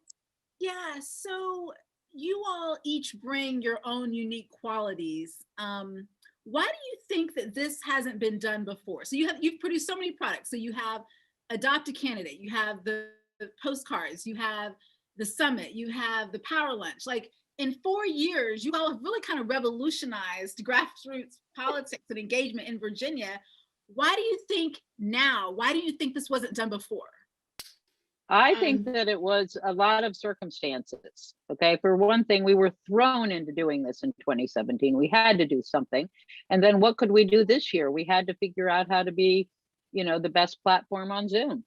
Speaker 3: Yeah, so you all each bring your own unique qualities. Why do you think that this hasn't been done before? So you've produced so many products. So you have Adopt a Candidate, you have the postcards, you have the summit, you have the power lunch. Like in 4 years, you all have really kind of revolutionized grassroots politics and engagement in Virginia. Why do you think now? Why do you think this wasn't done before?
Speaker 9: I think that it was a lot of circumstances. Okay. For one thing, we were thrown into doing this in 2017. We had to do something. And then what could we do this year? We had to figure out how to be, the best platform on Zoom.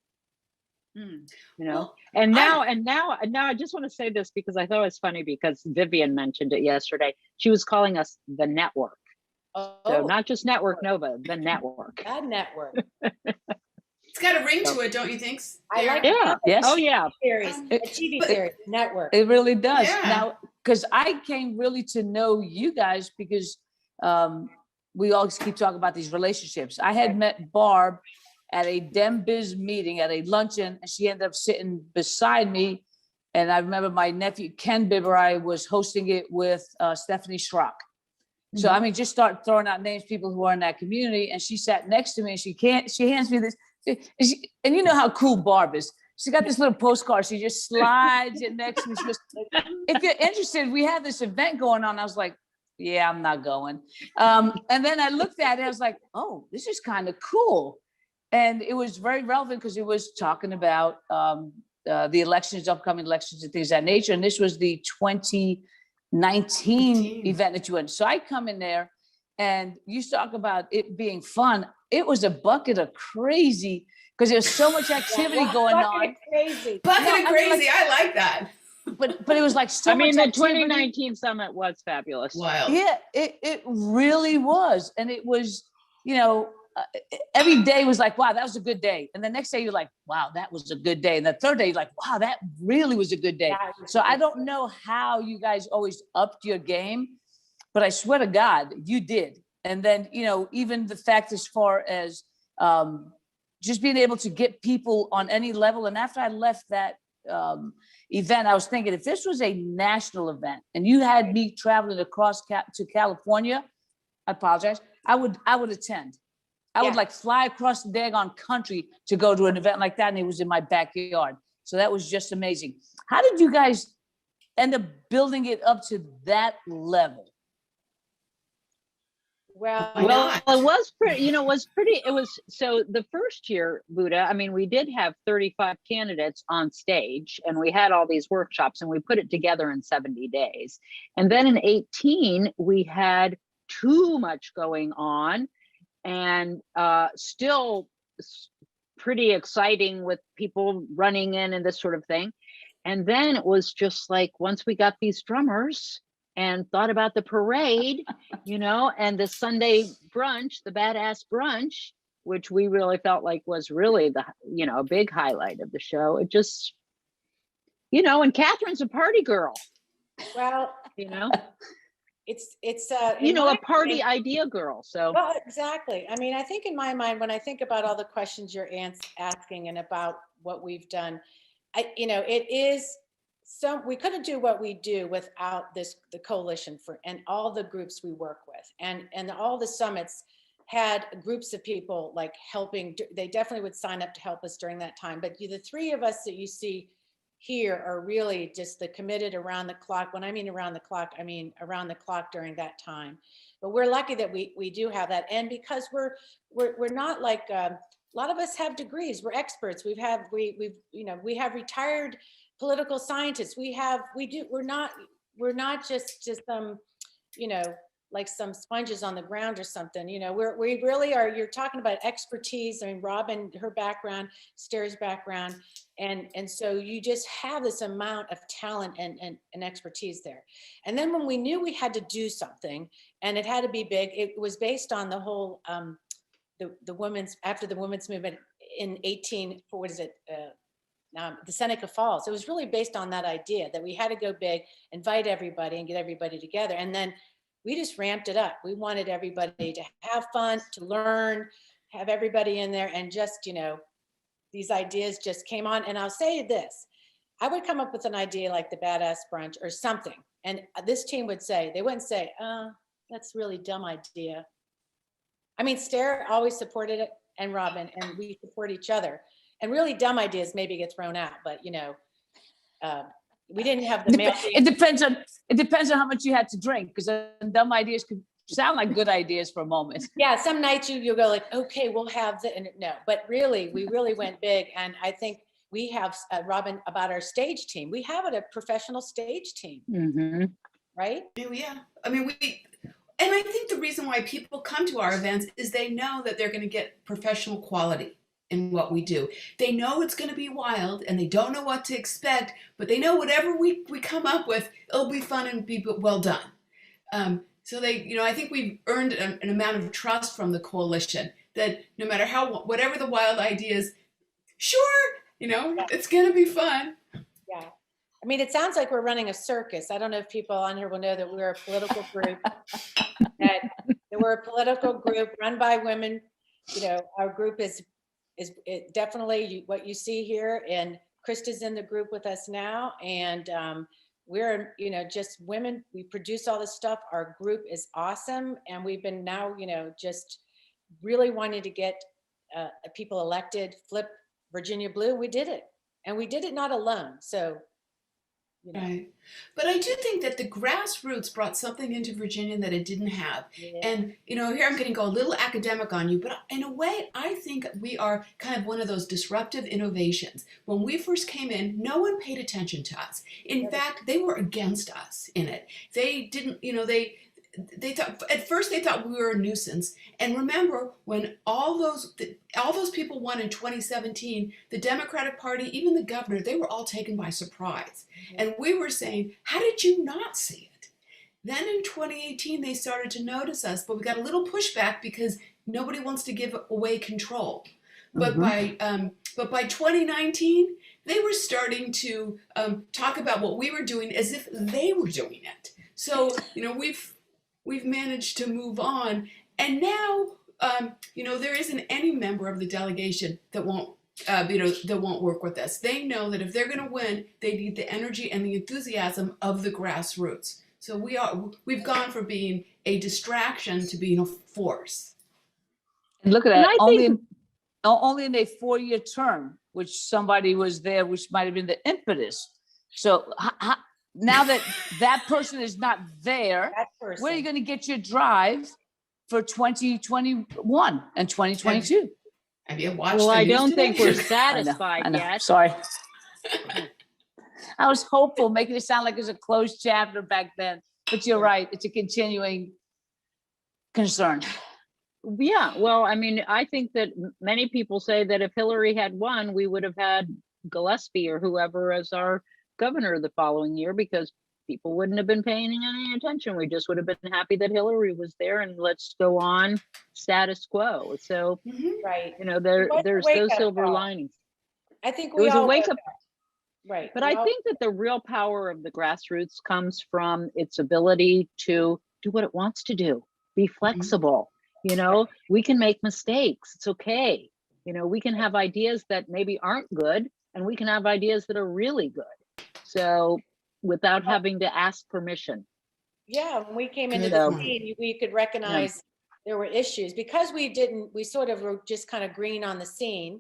Speaker 8: Well,
Speaker 9: and now I just want to say this because I thought it was funny because Vivian mentioned it yesterday. She was calling us the network. So not just Network Nova, the network.
Speaker 7: That network.
Speaker 8: It's got a ring to it, don't you think?
Speaker 7: I like
Speaker 9: Yeah.
Speaker 1: Yes.
Speaker 9: Oh yeah.
Speaker 7: series, a TV series, network.
Speaker 1: It really does.
Speaker 8: Yeah.
Speaker 1: Now, because I came really to know you guys because we always keep talking about these relationships. I had met Barb at a DemBiz meeting at a luncheon, and she ended up sitting beside me. And I remember my nephew, Ken Biberaj, was hosting it with Stephanie Schrock. So, I mean, just start throwing out names, people who are in that community. And she sat next to me and she hands me this. And you know how cool Barb is. She got this little postcard. She just slides it next to me. She goes, if you're interested, we have this event going on. I was like, yeah, I'm not going. And then I looked at it. I was like, oh, this is kind of cool. And it was very relevant because it was talking about the elections, upcoming elections and things of that nature. And this was the 2019 event that you went. So I come in there and you talk about it being fun. It was a bucket of crazy because there's so much activity going on.
Speaker 7: Crazy.
Speaker 8: Bucket of crazy. I like that.
Speaker 1: But it was like so much
Speaker 9: the
Speaker 1: activity.
Speaker 9: 2019 summit was fabulous.
Speaker 8: Wild.
Speaker 1: Yeah, it really was. And it was, every day was like, wow, that was a good day. And the next day you're like, wow, that was a good day. And the third day you're like, wow, that really was a good day. So I don't know how you guys always upped your game, but I swear to God, you did. And then, even the fact as far as just being able to get people on any level. And after I left that event, I was thinking, if this was a national event and you had me traveling across to California, I apologize, I would attend. I would fly across the daggone country to go to an event like that. And it was in my backyard. So that was just amazing. How did you guys end up building it up to that level?
Speaker 7: Well,
Speaker 9: it was pretty, so the first year, Buta, I mean, we did have 35 candidates on stage and we had all these workshops and we put it together in 70 days. And then in 18, we had too much going on and still pretty exciting with people running in and this sort of thing. And then it was just like, once we got these drummers and thought about the parade, and the Sunday brunch, the badass brunch, which we really felt like was really the, a big highlight of the show. It just, and Catherine's a party girl.
Speaker 7: Well, it's
Speaker 9: a party idea girl. So
Speaker 7: well, exactly. I mean, I think in my mind, when I think about all the questions you're asking and about what we've done, it is. So we couldn't do what we do without the coalition and all the groups we work with, and all the summits had groups of people like helping. They definitely would sign up to help us during that time. But the three of us that you see here are really just the committed around the clock. When I mean around the clock, I mean around the clock during that time. But we're lucky that we do have that, and because we're not like a lot of us have degrees. We're experts. We have retired political scientists. We're not just some, like some sponges on the ground or something. We really are. You're talking about expertise. I mean, Robbin, her background, Stair's background, and so you just have this amount of talent and expertise there. And then when we knew we had to do something and it had to be big, it was based on the whole the women's, after the women's movement in 18, what is it? the Seneca Falls. It was really based on that idea that we had to go big, invite everybody and get everybody together. And then we just ramped it up. We wanted everybody to have fun, to learn, have everybody in there, and just, these ideas just came on. And I'll say this, I would come up with an idea like the badass brunch or something. And this team would say, they wouldn't say, that's a really dumb idea. I mean, Stair always supported it, and Robbin, and we support each other. And really dumb ideas maybe get thrown out, but we didn't have the male.
Speaker 1: It depends on how much you had to drink, because dumb ideas could sound like good ideas for a moment.
Speaker 7: Yeah, some nights you'll go like, okay, we'll have the, and no, but really, we really went big. And I think we have, Robbin, about our stage team. We have a professional stage team, right?
Speaker 8: Yeah, I mean, and I think the reason why people come to our events is they know that they're going to get professional quality in what we do. They know it's going to be wild and they don't know what to expect, but they know whatever we come up with, it'll be fun and be well done. So they, I think we've earned an amount of trust from the coalition that no matter whatever the wild idea is, sure, it's going to be fun.
Speaker 7: Yeah. I mean, it sounds like we're running a circus. I don't know if people on here will know that we're a political group. that we're a political group run by women. Our group is definitely what you see here, and Krysta's in the group with us now, and we're just women. We produce all this stuff. Our group is awesome, and we've been now just really wanting to get people elected, flip Virginia blue. We did it, and we did it not alone. So
Speaker 8: right. But I do think that the grassroots brought something into Virginia that it didn't have. Yeah. And, here I'm going to go a little academic on you, but in a way, I think we are kind of one of those disruptive innovations. When we first came in, no one paid attention to us. In fact, they were against us in it. They didn't, they thought, at first they thought we were a nuisance. And remember, when all those people won in 2017, the Democratic Party, even the governor, they were all taken by surprise. And we were saying, how did you not see it? Then in 2018, they started to notice us, but we got a little pushback because nobody wants to give away control. But by 2019, they were starting to talk about what we were doing as if they were doing it. So, we've managed to move on, and now, there isn't any member of the delegation that won't, that won't work with us. They know that if they're going to win, they need the energy and the enthusiasm of the grassroots. So we've gone from being a distraction to being a force.
Speaker 1: And look at that, only in a 4-year term, which somebody was there, which might have been the impetus. So now that person is not there, where are you going to get your drive for 2021 and 2022?
Speaker 8: Have you watched
Speaker 9: well, I don't
Speaker 8: today?
Speaker 9: think we're satisfied
Speaker 1: I know.
Speaker 9: yet.
Speaker 1: Sorry. I was hopeful, making it sound like it was a closed chapter back then, but you're right. It's a continuing concern.
Speaker 9: Yeah, well, I mean, I think that many people say that if Hillary had won, we would have had Gillespie or whoever as our governor the following year, because people wouldn't have been paying any attention. We just would have been happy that Hillary was there, and let's go on status quo. So,
Speaker 7: right,
Speaker 9: there's those silver linings.
Speaker 7: I think
Speaker 9: it was a wake up.
Speaker 7: Right.
Speaker 9: But I think that the real power of the grassroots comes from its ability to do what it wants to do, be flexible. We can make mistakes. It's okay. We can have ideas that maybe aren't good, and we can have ideas that are really good. So without having to ask permission.
Speaker 7: Yeah, when we came into the scene, we could recognize there were issues because we sort of were just kind of green on the scene.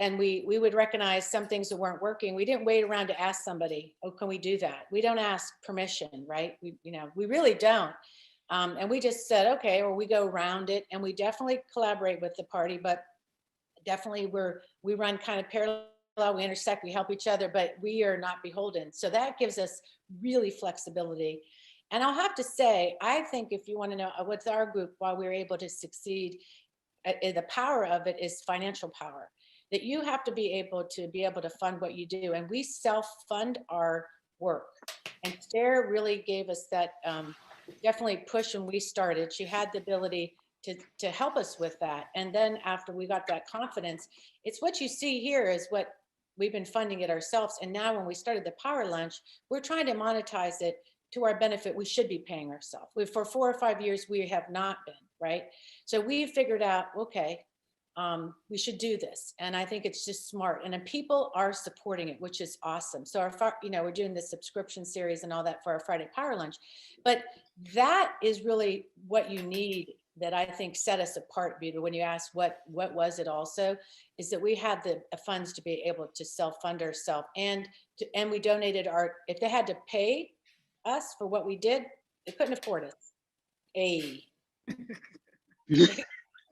Speaker 7: And we would recognize some things that weren't working. We didn't wait around to ask somebody, oh, can we do that? We don't ask permission, right? We really don't. And we just said, okay, or we go around it, and we definitely collaborate with the party, but definitely we run kind of parallel, we intersect, we help each other, but we are not beholden. So that gives us really flexibility. And I'll have to say, I think if you want to know what's our group, why we're able to succeed, the power of it is financial power. That you have to be able to fund what you do. And we self-fund our work. And Stair really gave us that definitely push when we started. She had the ability to help us with that. And then after we got that confidence, it's what you see here is what we've been funding it ourselves. And now when we started the Power Lunch, we're trying to monetize it to our benefit. We should be paying ourselves. For 4 or 5 years, we have not been, right? So we figured out, okay, we should do this. And I think it's just smart. And then people are supporting it, which is awesome. So we're doing this subscription series and all that for our Friday Power Lunch. But that is really what you need, that I think set us apart, Buta. When you ask what was it also, is that we had the funds to be able to self-fund ourselves, and we donated if they had to pay us for what we did, they couldn't afford us.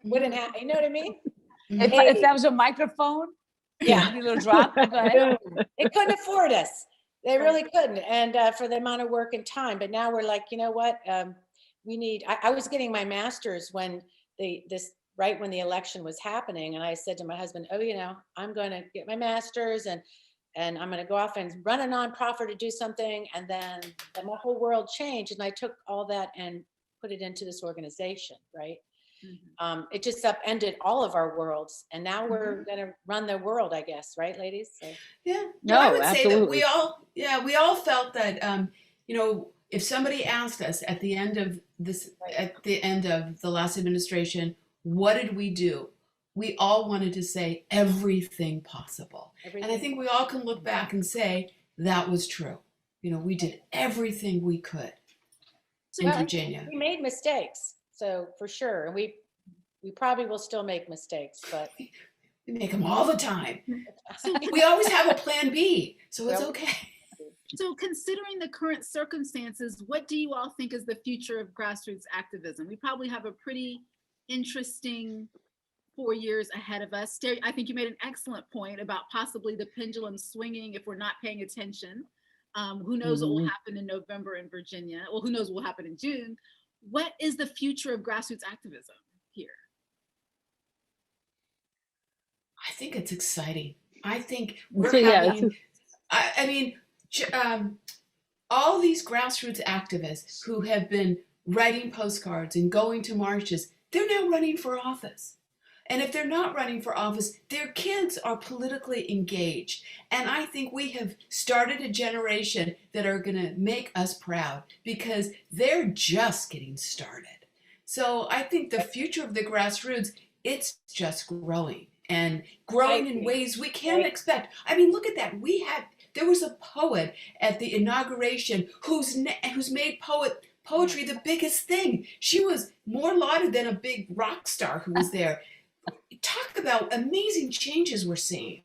Speaker 7: Wouldn't have, you know what I mean?
Speaker 1: If that was a microphone,
Speaker 7: yeah,
Speaker 1: a little drop. Go ahead.
Speaker 7: They couldn't afford us. They really couldn't, and for the amount of work and time. But now we're like, you know what? We need. I was getting my master's when when the election was happening, and I said to my husband, "Oh, I'm going to get my master's, and I'm going to go off and run a nonprofit to do something." And then my whole world changed, and I took all that and put it into this organization, right? Mm-hmm. It just upended all of our worlds, and now we're going to run the world, I guess, right, ladies? So.
Speaker 8: Yeah.
Speaker 9: No,
Speaker 8: I would
Speaker 9: absolutely.
Speaker 8: say that we all felt that, if somebody asked us at the end of the last administration, what did we do? We all wanted to say everything possible. And I think we all can look back and say that was true. We did everything we could in Virginia.
Speaker 7: We made mistakes. So for sure, and we probably will still make mistakes, but
Speaker 8: we make them all the time. We always have a plan B, so it's okay.
Speaker 3: So considering the current circumstances, what do you all think is the future of grassroots activism? We probably have a pretty interesting 4 years ahead of us. Stair, I think you made an excellent point about possibly the pendulum swinging if we're not paying attention. Who knows what will happen in November in Virginia? Well, who knows what will happen in June? What is the future of grassroots activism here?
Speaker 8: I think it's exciting. I think all these grassroots activists who have been writing postcards and going to marches, they're now running for office. And if they're not running for office, their kids are politically engaged. And I think we have started a generation that are going to make us proud because they're just getting started. So I think the future of the grassroots, it's just growing and growing in ways we can't expect. I mean, look at that. There was a poet at the inauguration who's made poetry the biggest thing. She was more lauded than a big rock star who was there. Talk about amazing changes we're seeing.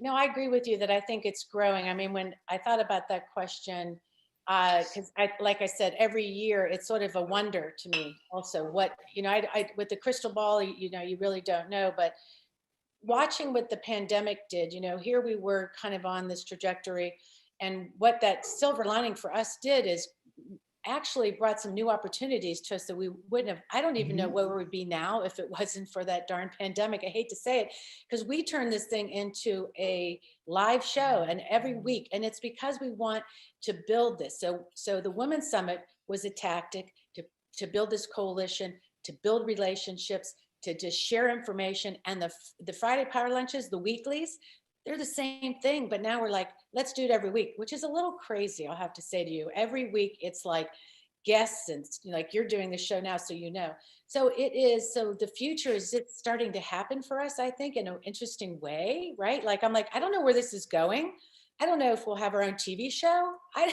Speaker 7: No, I agree with you that I think it's growing. I mean, when I thought about that question, because like I said, every year it's sort of a wonder to me also what, I with the crystal ball, you really don't know, but watching what the pandemic did, here we were kind of on this trajectory, and what that silver lining for us did is actually brought some new opportunities to us that we wouldn't have. I don't even know where we'd be now if it wasn't for that darn pandemic. I hate to say it, because we turned this thing into a live show, and every week, and it's because we want to build this. So the Women's Summit was a tactic to build this coalition, to build relationships, to just share information. And the Friday Power Lunches, the weeklies, they're the same thing, but now we're like, let's do it every week, which is a little crazy, I'll have to say to you. Every week it's like guests, and like you're doing the show now, so So it is, so the future is it's starting to happen for us, I think, in an interesting way, right? Like, I'm like, I don't know where this is going. I don't know if we'll have our own TV show. I'm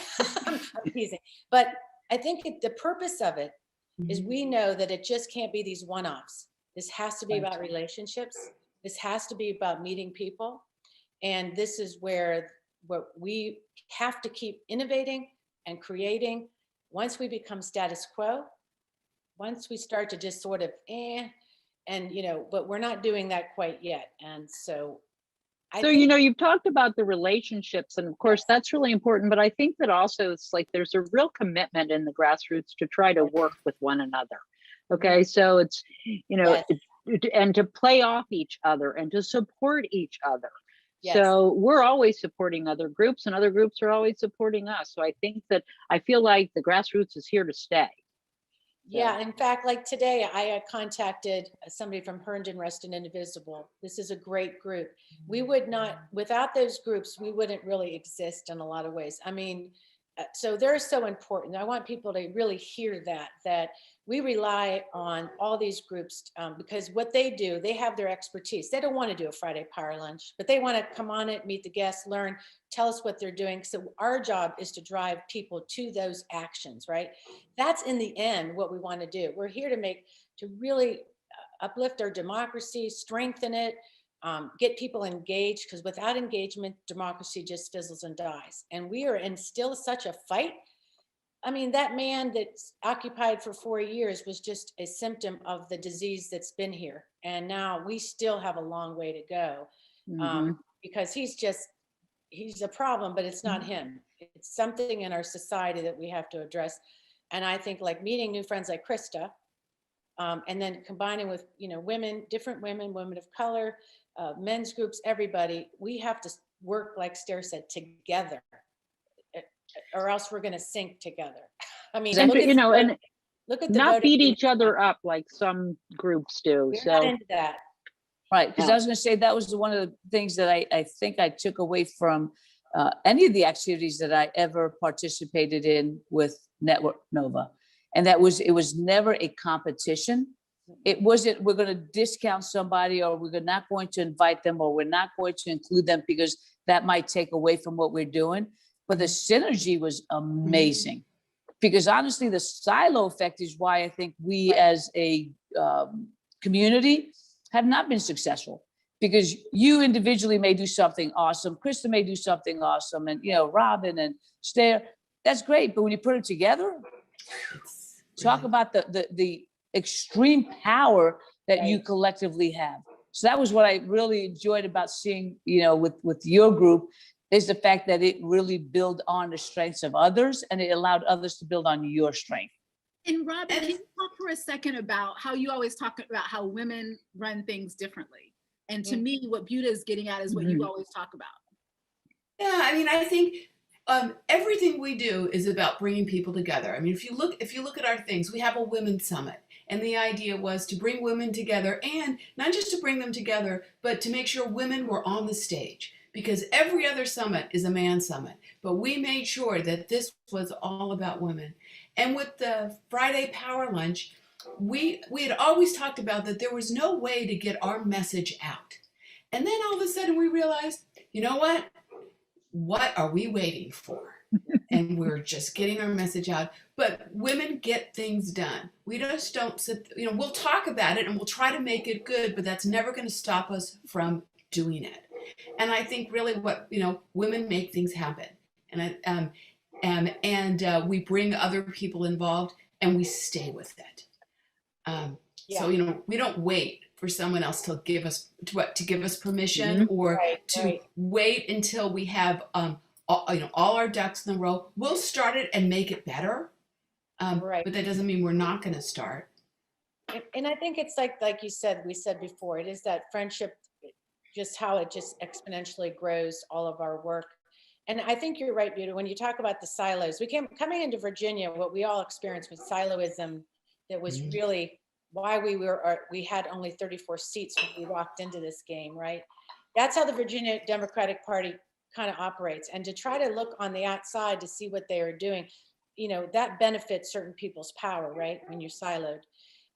Speaker 7: teasing. But I think the purpose of it is we know that it just can't be these one-offs. This has to be about relationships. This has to be about meeting people. And this is where we have to keep innovating and creating. Once we become status quo, once we start to just sort of but we're not doing that quite yet. And so
Speaker 9: you've talked about the relationships, and of course that's really important, but I think that also it's like there's a real commitment in the grassroots to try to work with one another. Okay, so it's, and to play off each other and to support each other. Yes. So we're always supporting other groups, and other groups are always supporting us. So I think that I feel like the grassroots is here to stay.
Speaker 7: Yeah, in fact, like today, I contacted somebody from Herndon, Reston, Indivisible. This is a great group. We would not, without those groups, we wouldn't really exist in a lot of ways. I mean, so they're so important. I want people to really hear that we rely on all these groups because what they do, they have their expertise. They don't want to do a Friday power lunch, but they want to come on it, meet the guests, learn, tell us what they're doing. So our job is to drive people to those actions, right? That's in the end what we want to do. We're here to really uplift our democracy, strengthen it, get people engaged, because without engagement, democracy just fizzles and dies. And we are in still such a fight. I mean, that man that's occupied for 4 years was just a symptom of the disease that's been here. And now we still have a long way to go because he's a problem, but it's not him. It's something in our society that we have to address. And I think like meeting new friends like Krysta, and then combining with, women, different women, women of color, men's groups, everybody, we have to work, like Stair said, together, or else we're going to sink together. I mean,
Speaker 9: And,
Speaker 7: look at the
Speaker 9: not beat
Speaker 7: voting.
Speaker 9: each other up like some groups do.
Speaker 7: We're not into that.
Speaker 1: Right, because I was going to say that was one of the things that I think I took away from any of the activities that I ever participated in with Network Nova. And it was never a competition. It wasn't, we're going to discount somebody, or we're not going to invite them, or we're not going to include them because that might take away from what we're doing. But the synergy was amazing. Because honestly, the silo effect is why I think we as a community have not been successful. Because you individually may do something awesome, Krysta may do something awesome, and Robbin and Stair, that's great. But when you put it together, talk about the extreme power that you collectively have. So that was what I really enjoyed about seeing, with your group, is the fact that it really built on the strengths of others, and it allowed others to build on your strength.
Speaker 3: And Robbin, can you talk for a second about how you always talk about how women run things differently? And to me, what Buta is getting at is what you always talk about.
Speaker 8: Yeah, I mean, I think everything we do is about bringing people together. I mean, if you look at our things, we have a women's summit, and the idea was to bring women together, and not just to bring them together, but to make sure women were on the stage. Because every other summit is a man summit, but we made sure that this was all about women. And with the Friday Power Lunch, we had always talked about that there was no way to get our message out. And then all of a sudden we realized, you know what? What are we waiting for? And we're just getting our message out. But women get things done. We just don't sit, we'll talk about it and we'll try to make it good, but that's never going to stop us from doing it. And I think really what, women make things happen. And we bring other people involved, and we stay with it. So, we don't wait for someone else to give us permission or wait until we have, all our ducks in a row. We'll start it and make it better. But that doesn't mean we're not going to start.
Speaker 7: And I think it's like you said, we said before, it is that friendship, just how it just exponentially grows all of our work. And I think you're right, Buta, when you talk about the silos, coming into Virginia, what we all experienced was siloism. That was really why we had only 34 seats when we walked into this game, right? That's how the Virginia Democratic Party kind of operates. And to try to look on the outside to see what they are doing, that benefits certain people's power, right? When you're siloed.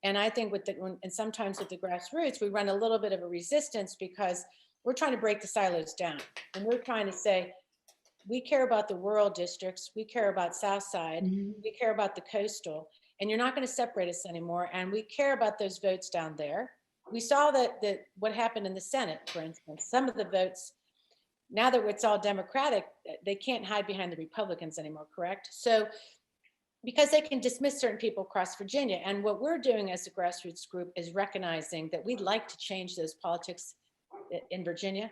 Speaker 7: And I think and sometimes with the grassroots, we run a little bit of a resistance because we're trying to break the silos down. And we're trying to say, we care about the rural districts, we care about Southside, we care about the coastal, and you're not going to separate us anymore. And we care about those votes down there. We saw that what happened in the Senate, for instance, some of the votes, now that it's all Democratic, they can't hide behind the Republicans anymore, correct? So, because they can dismiss certain people across Virginia. And what we're doing as a grassroots group is recognizing that we'd like to change those politics in Virginia.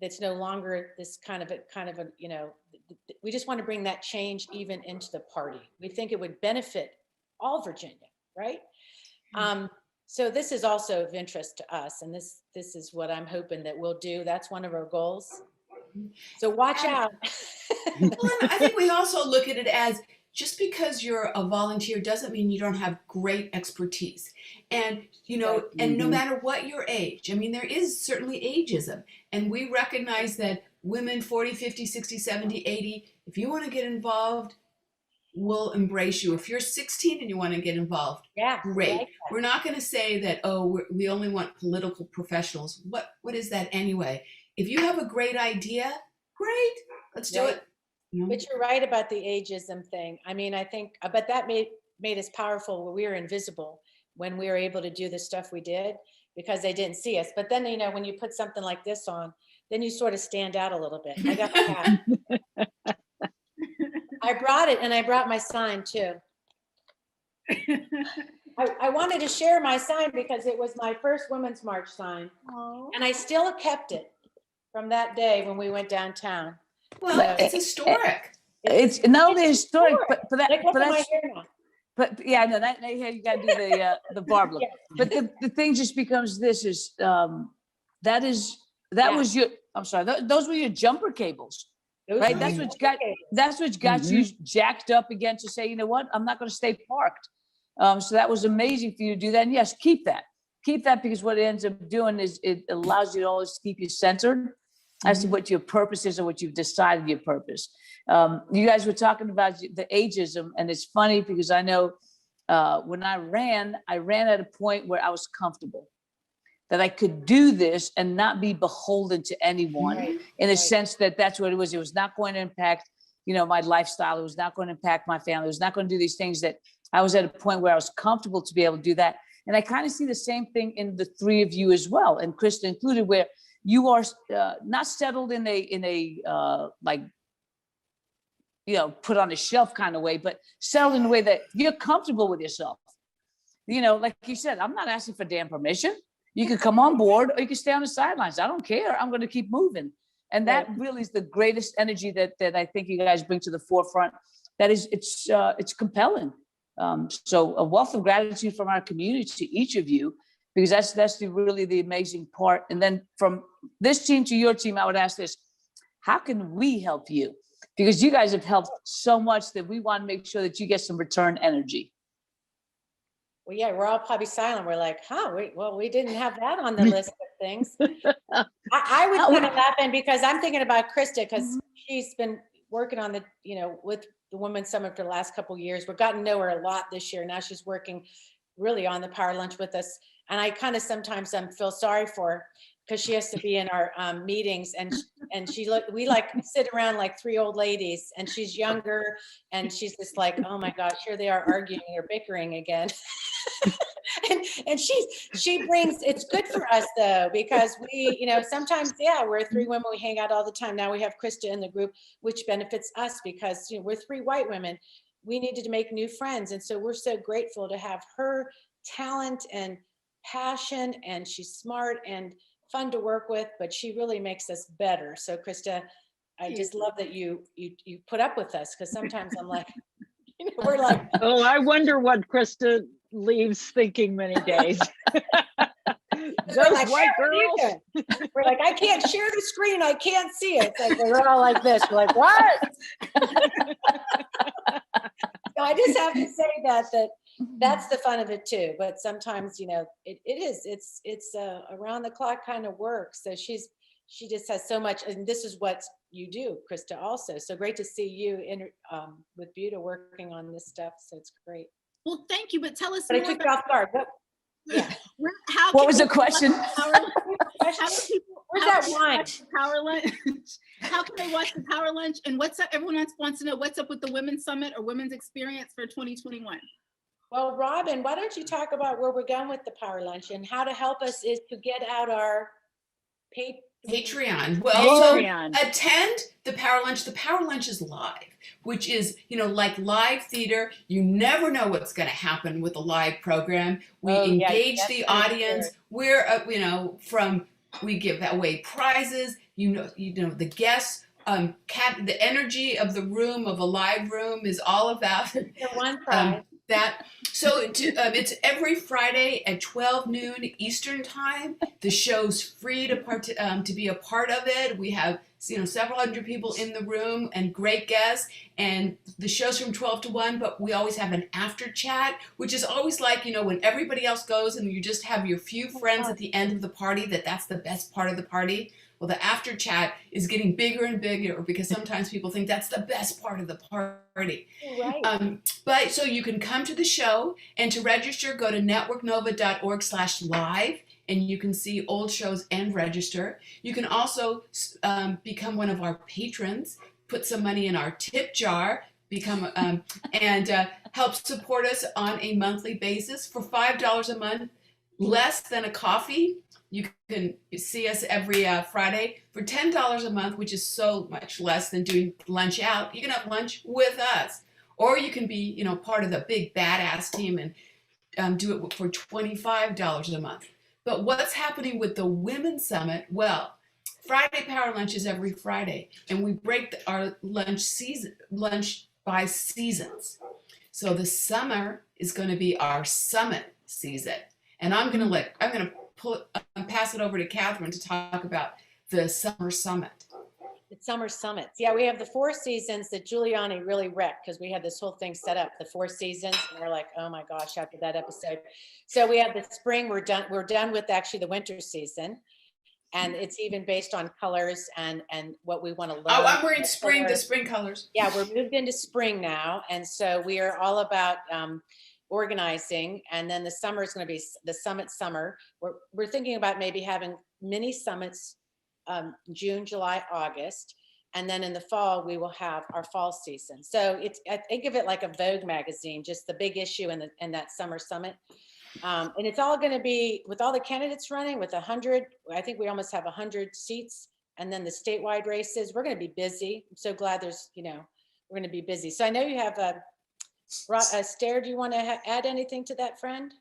Speaker 7: That's no longer this kind of a, we just want to bring that change even into the party. We think it would benefit all Virginia, right? So this is also of interest to us. And this is what I'm hoping that we'll do. That's one of our goals. So watch out.
Speaker 8: Well, I think we also look at it as, just because you're a volunteer doesn't mean you don't have great expertise. And, and no matter what your age, I mean, there is certainly ageism. And we recognize that women 40, 50, 60, 70, 80, if you want to get involved, we'll embrace you. If you're 16 and you want to get involved, great. Like we're not going to say that, we only want political professionals. What is that anyway? If you have a great idea, great, let's do it.
Speaker 7: But you're right about the ageism thing. I mean, I think, but that made us powerful when we were invisible, when we were able to do the stuff we did, because they didn't see us. But then, when you put something like this on, then you sort of stand out a little bit. I got my hat. I brought it, and I brought my sign too. I wanted to share my sign because it was my first Women's March sign. Aww. And I still kept it from that day when we went downtown.
Speaker 8: Well, it's historic.
Speaker 1: It's not only historic, but that's
Speaker 7: yeah,
Speaker 1: no, that hair you got to do the barb look. But the thing just becomes this is that was your. I'm sorry, those were your jumper cables, right? That's what got you jacked up again to say, you know what, I'm not going to stay parked. So that was amazing for you to do that. And yes, keep that because what it ends up doing is it allows you to always keep you centered as to what your purpose is or what you've decided your purpose. You guys were talking about the ageism, and it's funny because I know when I ran at a point where I was comfortable, that I could do this and not be beholden to anyone in a sense that that's what it was. It was not going to impact, my lifestyle. It was not going to impact my family. It was not going to do these things that I was at a point where I was comfortable to be able to do that. And I kind of see the same thing in the three of you as well, and Krysta included, where you are not settled in a put on a shelf kind of way, but settled in a way that you're comfortable with yourself. Like you said, I'm not asking for damn permission. You can come on board or you can stay on the sidelines. I don't care. I'm going to keep moving. And that really is the greatest energy that I think you guys bring to the forefront. That is, it's compelling. So a wealth of gratitude from our community to each of you, because that's really the amazing part. And then from this team to your team, I would ask this: how can we help you? Because you guys have helped so much that we want to make sure that you get some return energy.
Speaker 7: Well, yeah, we're all probably silent. We're like, we didn't have that on the list of things. I was kind of laughing because I'm thinking about Krysta, because she's been working on the, with the Women's Summit for the last couple of years. We've gotten to know her a lot this year. Now she's working really on the Power Lunch with us. And I kind of sometimes feel sorry for her because she has to be in our meetings, and we sit around like three old ladies, and she's younger, and she's just like, oh my gosh, here they are arguing or bickering again. and she brings, it's good for us though, because we, sometimes, we're three women, we hang out all the time. Now we have Krysta in the group, which benefits us because we're three white women. We needed to make new friends. And so we're so grateful to have her talent and passion, and she's smart and fun to work with, but she really makes us better. So Krysta, I just love that you put up with us, because sometimes I'm like, we're like,
Speaker 9: oh, I wonder what Krysta leaves thinking many days. Those
Speaker 7: like,
Speaker 9: white girls.
Speaker 7: We're like, I can't share the screen, I can't see it. It's like we're all like this. We're like, what? So I just have to say that's the fun of it too. But sometimes, it's around the clock kind of work. So she just has so much, and this is what you do, Krysta, also. So great to see you with Buta working on this stuff. So it's great.
Speaker 3: Well, thank you, but tell us.
Speaker 7: But I took you off guard.
Speaker 1: What was the question?
Speaker 7: Where's that wine?
Speaker 3: Power Lunch. How can they watch the Power Lunch? And what's up? Everyone wants to know what's up with the Women's Summit or Women's Experience for 2021.
Speaker 7: Well, Robbin, why don't you talk about where we're going with the Power Lunch, and how to help us is to get out our
Speaker 8: Patreon. Well, Patreon. So attend the Power Lunch. The Power Lunch is live, which is, like live theater. You never know what's going to happen with a live program. We engage the audience. We're, we give away prizes. The guests. The energy of the room, of a live room, is all about
Speaker 7: one prize.
Speaker 8: It's every Friday at 12 noon Eastern time. The show's free to be a part of it. We have several hundred people in the room and great guests. And the show's from 12 to 1, but we always have an after chat, which is always like, when everybody else goes and you just have your few friends at the end of the party, that's the best part of the party. Well, the after chat is getting bigger and bigger because sometimes people think that's the best part of the party.
Speaker 7: Right.
Speaker 8: But so you can come to the show, and to register, go to networknova.org/live, and you can see old shows and register. You can also become one of our patrons, put some money in our tip jar, become and help support us on a monthly basis for $5 a month, less than a coffee. You can see us every Friday for $10 a month, which is so much less than doing lunch out. You can have lunch with us, or you can be, part of the big badass team and do it for $25 a month. But what's happening with the Women's Summit? Well, Friday Power Lunch is every Friday, and we break our lunch by seasons. So the summer is going to be our summit season, and I'm going to pass it over to Katherine to talk about the Summer Summit.
Speaker 7: The Summer Summits. Yeah, we have the 4 seasons that Giuliani really wrecked, because we had this whole thing set up, the 4 seasons, and we're like, oh my gosh, after that episode. So we have the spring, we're done with actually the winter season. And it's even based on colors and what we want to learn.
Speaker 8: Oh, I'm wearing the spring colors.
Speaker 7: Yeah, we're moved into spring now. And so we are all about organizing, and then the summer is going to be the summit summer. We're thinking about maybe having mini summits June, July, August, and then in the fall we will have our fall season. So I think of it like a Vogue magazine, just the big issue in that summer summit. And it's all going to be with all the candidates running with 100. I think we almost have 100 seats, and then the statewide races. We're going to be busy. I'm so glad we're going to be busy. So I know you have Stair, do you want to add anything to that, friend?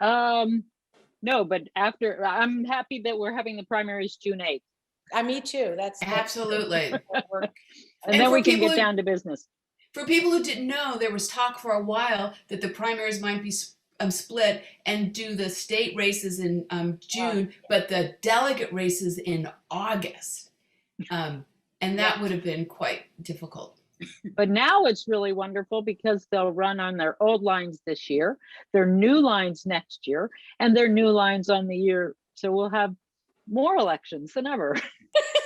Speaker 9: No, but I'm happy that we're having the primaries June 8th.
Speaker 7: Me too. That's
Speaker 8: absolutely.
Speaker 9: And then we can get down to business.
Speaker 8: For people who didn't know, there was talk for a while that the primaries might be split and do the state races in June, but the delegate races in August. And that would have been quite difficult.
Speaker 9: But now it's really wonderful because they'll run on their old lines this year, their new lines next year, and their new lines on the year. So we'll have more elections than ever.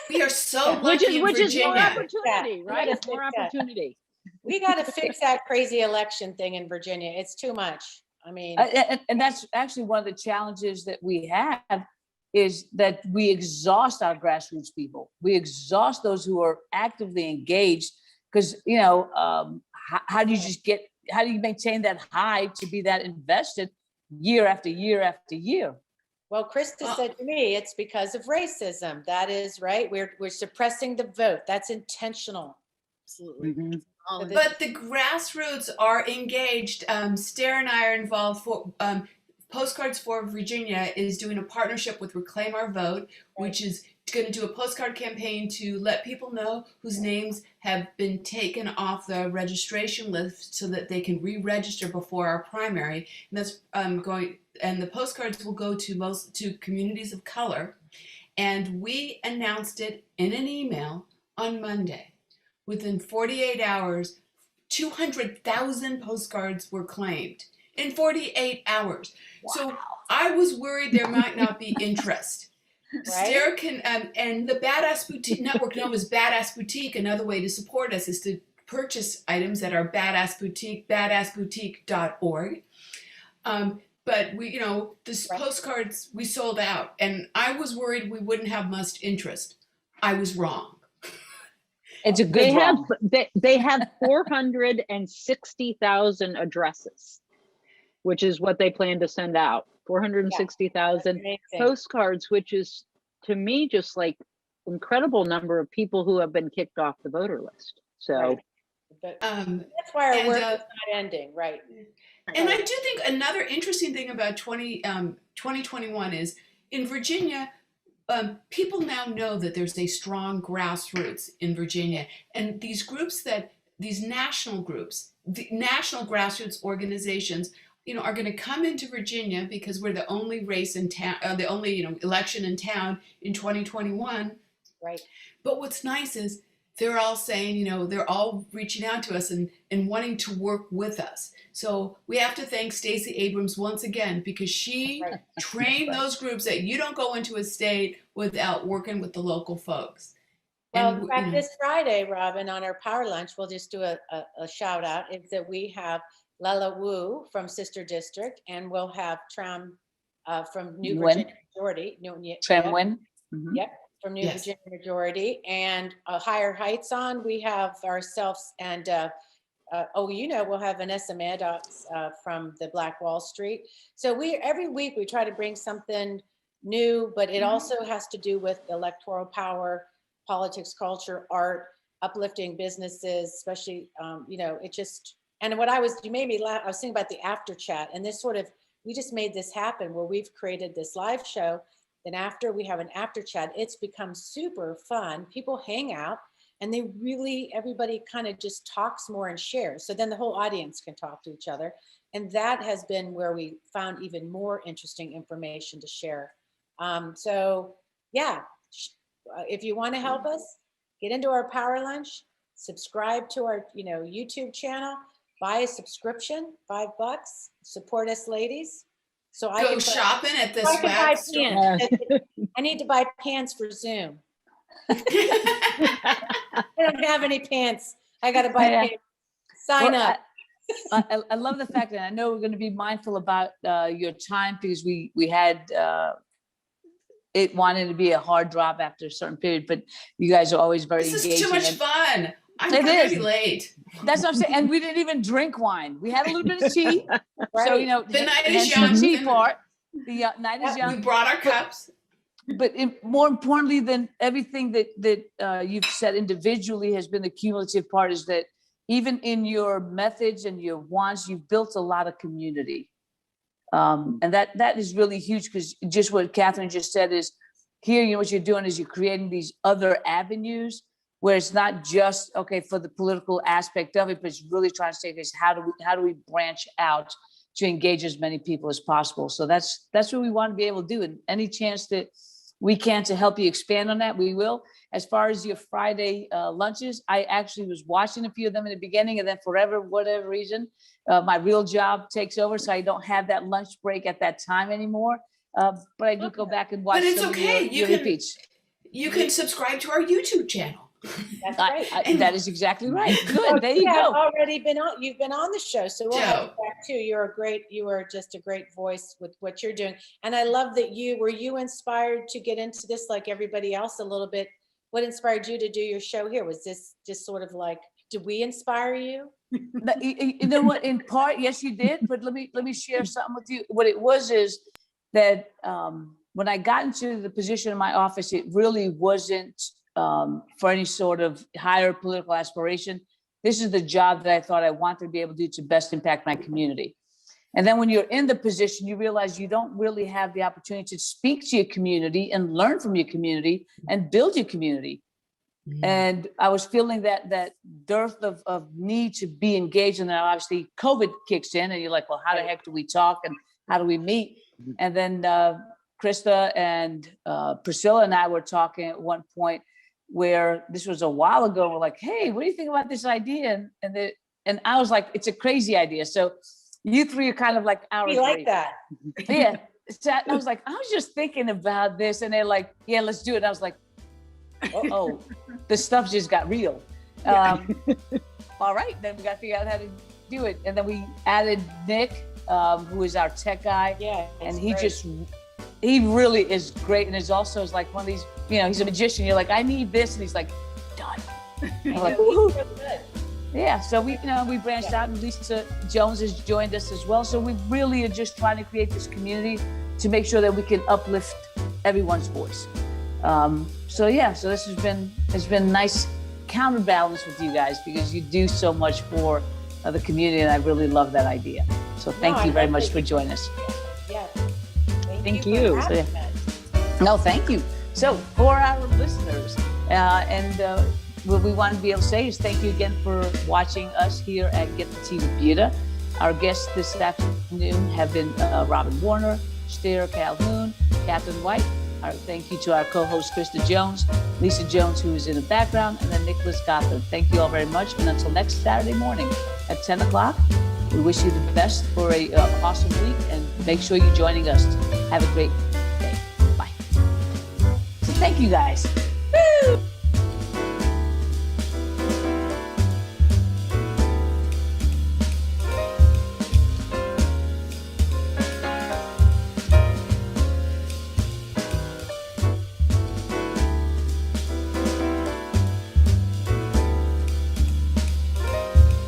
Speaker 8: We are so lucky
Speaker 9: which is more
Speaker 8: Virginia.
Speaker 9: opportunity, right? It's more opportunity.
Speaker 7: We got to fix that crazy election thing in Virginia. It's too much. I mean,
Speaker 1: and that's actually one of the challenges that we have, is that we exhaust our grassroots people. We exhaust those who are actively engaged, because how do you maintain that high to be that invested year after year after year?
Speaker 7: Well, Krysta said to me, it's because of racism. That is right. We're suppressing the vote. That's intentional.
Speaker 3: Absolutely.
Speaker 1: Mm-hmm.
Speaker 8: But the grassroots are engaged. Stair and I are involved. For Postcards for Virginia is doing a partnership with Reclaim Our Vote, which is going to do a postcard campaign to let people know whose names have been taken off the registration list so that they can re-register before our primary. And that's and the postcards will go to communities of color. And we announced it in an email on Monday. Within 48 hours, 200,000 postcards were claimed in 48 hours. Wow. So I was worried there might not be interest. Right? Stair can, and the Badass Boutique Network Nova's Badass Boutique, another way to support us is to purchase items at our Badass Boutique, badassboutique.org. But we, postcards, we sold out, and I was worried we wouldn't have much interest. I was wrong.
Speaker 1: It's a good
Speaker 9: they have 460,000 addresses, which is what they plan to send out. 460,000 postcards, which is, to me, just like incredible number of people who have been kicked off the voter list. So
Speaker 7: that's why our work is not ending, right?
Speaker 8: And I do think another interesting thing about 2021 is in Virginia, people now know that there's a strong grassroots in Virginia, and these national groups, the national grassroots organizations, are going to come into Virginia because we're the only race in town, the only election in town in 2021.
Speaker 7: Right.
Speaker 8: But what's nice is they're all saying, they're all reaching out to us and wanting to work with us. So we have to thank Stacey Abrams once again, because she trained those groups that you don't go into a state without working with the local folks.
Speaker 7: Well,
Speaker 8: And,
Speaker 7: in fact, this Friday, Robbin, on our power lunch, we'll just do a shout out, is that we have Lela Wu from Sister District, and we'll have Tram from New Virginia Majority.
Speaker 1: Tram Win.
Speaker 7: Yep, from New Virginia Majority, and Higher Heights on. We have ourselves, and we'll have Vanessa Maddox from the Black Wall Street. So every week we try to bring something new, but it also has to do with electoral power, politics, culture, art, uplifting businesses, especially, it just, and you made me laugh. I was thinking about the after chat, and this we just made this happen where we've created this live show. Then after we have an after chat, it's become super fun. People hang out and everybody kind of just talks more and shares. So then the whole audience can talk to each other. And that has been where we found even more interesting information to share. If you want to help us, get into our power lunch, subscribe to our YouTube channel, buy a subscription, $5, support us ladies. So I
Speaker 8: go shopping at the swag store.
Speaker 7: I need to buy pants for Zoom. I don't have any pants. I got to buy pants. Sign up.
Speaker 1: I love the fact that I know we're going to be mindful about your time, because we had it wanted to be a hard drop after a certain period, but you guys are always very engaging.
Speaker 8: This is too much fun. I'm pretty late.
Speaker 1: That's what I'm saying. And we didn't even drink wine. We had a little bit of tea.
Speaker 7: Right.
Speaker 1: So,
Speaker 8: the night is young.
Speaker 1: The tea part. The night is young.
Speaker 8: We brought our cups.
Speaker 1: But more importantly than everything that you've said individually has been the cumulative part, is that even in your methods and your wants, you've built a lot of community. And that is really huge, because just what Katherine just said is here, what you're doing is you're creating these other avenues where it's not just, for the political aspect of it, but it's really trying to say this, how do we branch out to engage as many people as possible? So that's what we want to be able to do. And any chance that we can to help you expand on that, we will. As far as your Friday lunches, I actually was watching a few of them in the beginning, and then whatever reason, my real job takes over, so I don't have that lunch break at that time anymore. But I do go back and watch.
Speaker 8: But it's okay.
Speaker 1: Your repeats.
Speaker 8: You can subscribe to our YouTube channel.
Speaker 7: That's right.
Speaker 1: That is exactly right. Good. There you go.
Speaker 7: You've been on the show, so we'll have you back too. You are just a great voice with what you're doing. And I love that were you inspired to get into this like everybody else a little bit? What inspired you to do your show here? Was this just sort of like, did we inspire you?
Speaker 1: You know what? In part, yes, you did. But let me share something with you. What it was is that when I got into the position in my office, it really wasn't for any sort of higher political aspiration. This is the job that I thought I wanted to be able to do to best impact my community. And then when you're in the position, you realize you don't really have the opportunity to speak to your community and learn from your community and build your community. And I was feeling that dearth of need to be engaged. And then obviously COVID kicks in, and you're like, well, how the heck do we talk and how do we meet? And then Krysta and Priscilla and I were talking at one point, where this was a while ago. We're like, hey, what do you think about this idea? And I was like, it's a crazy idea. So you three are kind of like our
Speaker 7: We like that.
Speaker 1: Yeah. So I was like, I was just thinking about this, and they're like, yeah, let's do it. And I was like, oh, the stuff just got real. All right, then we got to figure out how to do it. And then we added Nick, who is our tech guy.
Speaker 7: Yeah,
Speaker 1: and he really is great, and is also like one of these, he's a magician. You're like, I need this, and he's like, done. I'm like, woo. Yeah, so we branched out, and Lisa Jones has joined us as well. So we really are just trying to create this community to make sure that we can uplift everyone's voice. So this has been nice counterbalance with you guys, because you do so much for the community, and I really love that idea. So thank you very much for joining us.
Speaker 7: Yeah.
Speaker 9: Thank you.
Speaker 1: No, thank you. So for our listeners, what we want to be able to say is thank you again for watching us here at Get the Tea with Buta. Our guests this afternoon have been Robbin Warner, Stair Calhoun, Katherine White, Our thank you to our co-host, Krysta Jones, Lisa Jones, who is in the background, and then Nick Gothard. Thank you all very much. And until next Saturday morning at 10 o'clock, we wish you the best for a awesome week, and make sure you're joining us. Have a great day. Bye. So thank you, guys.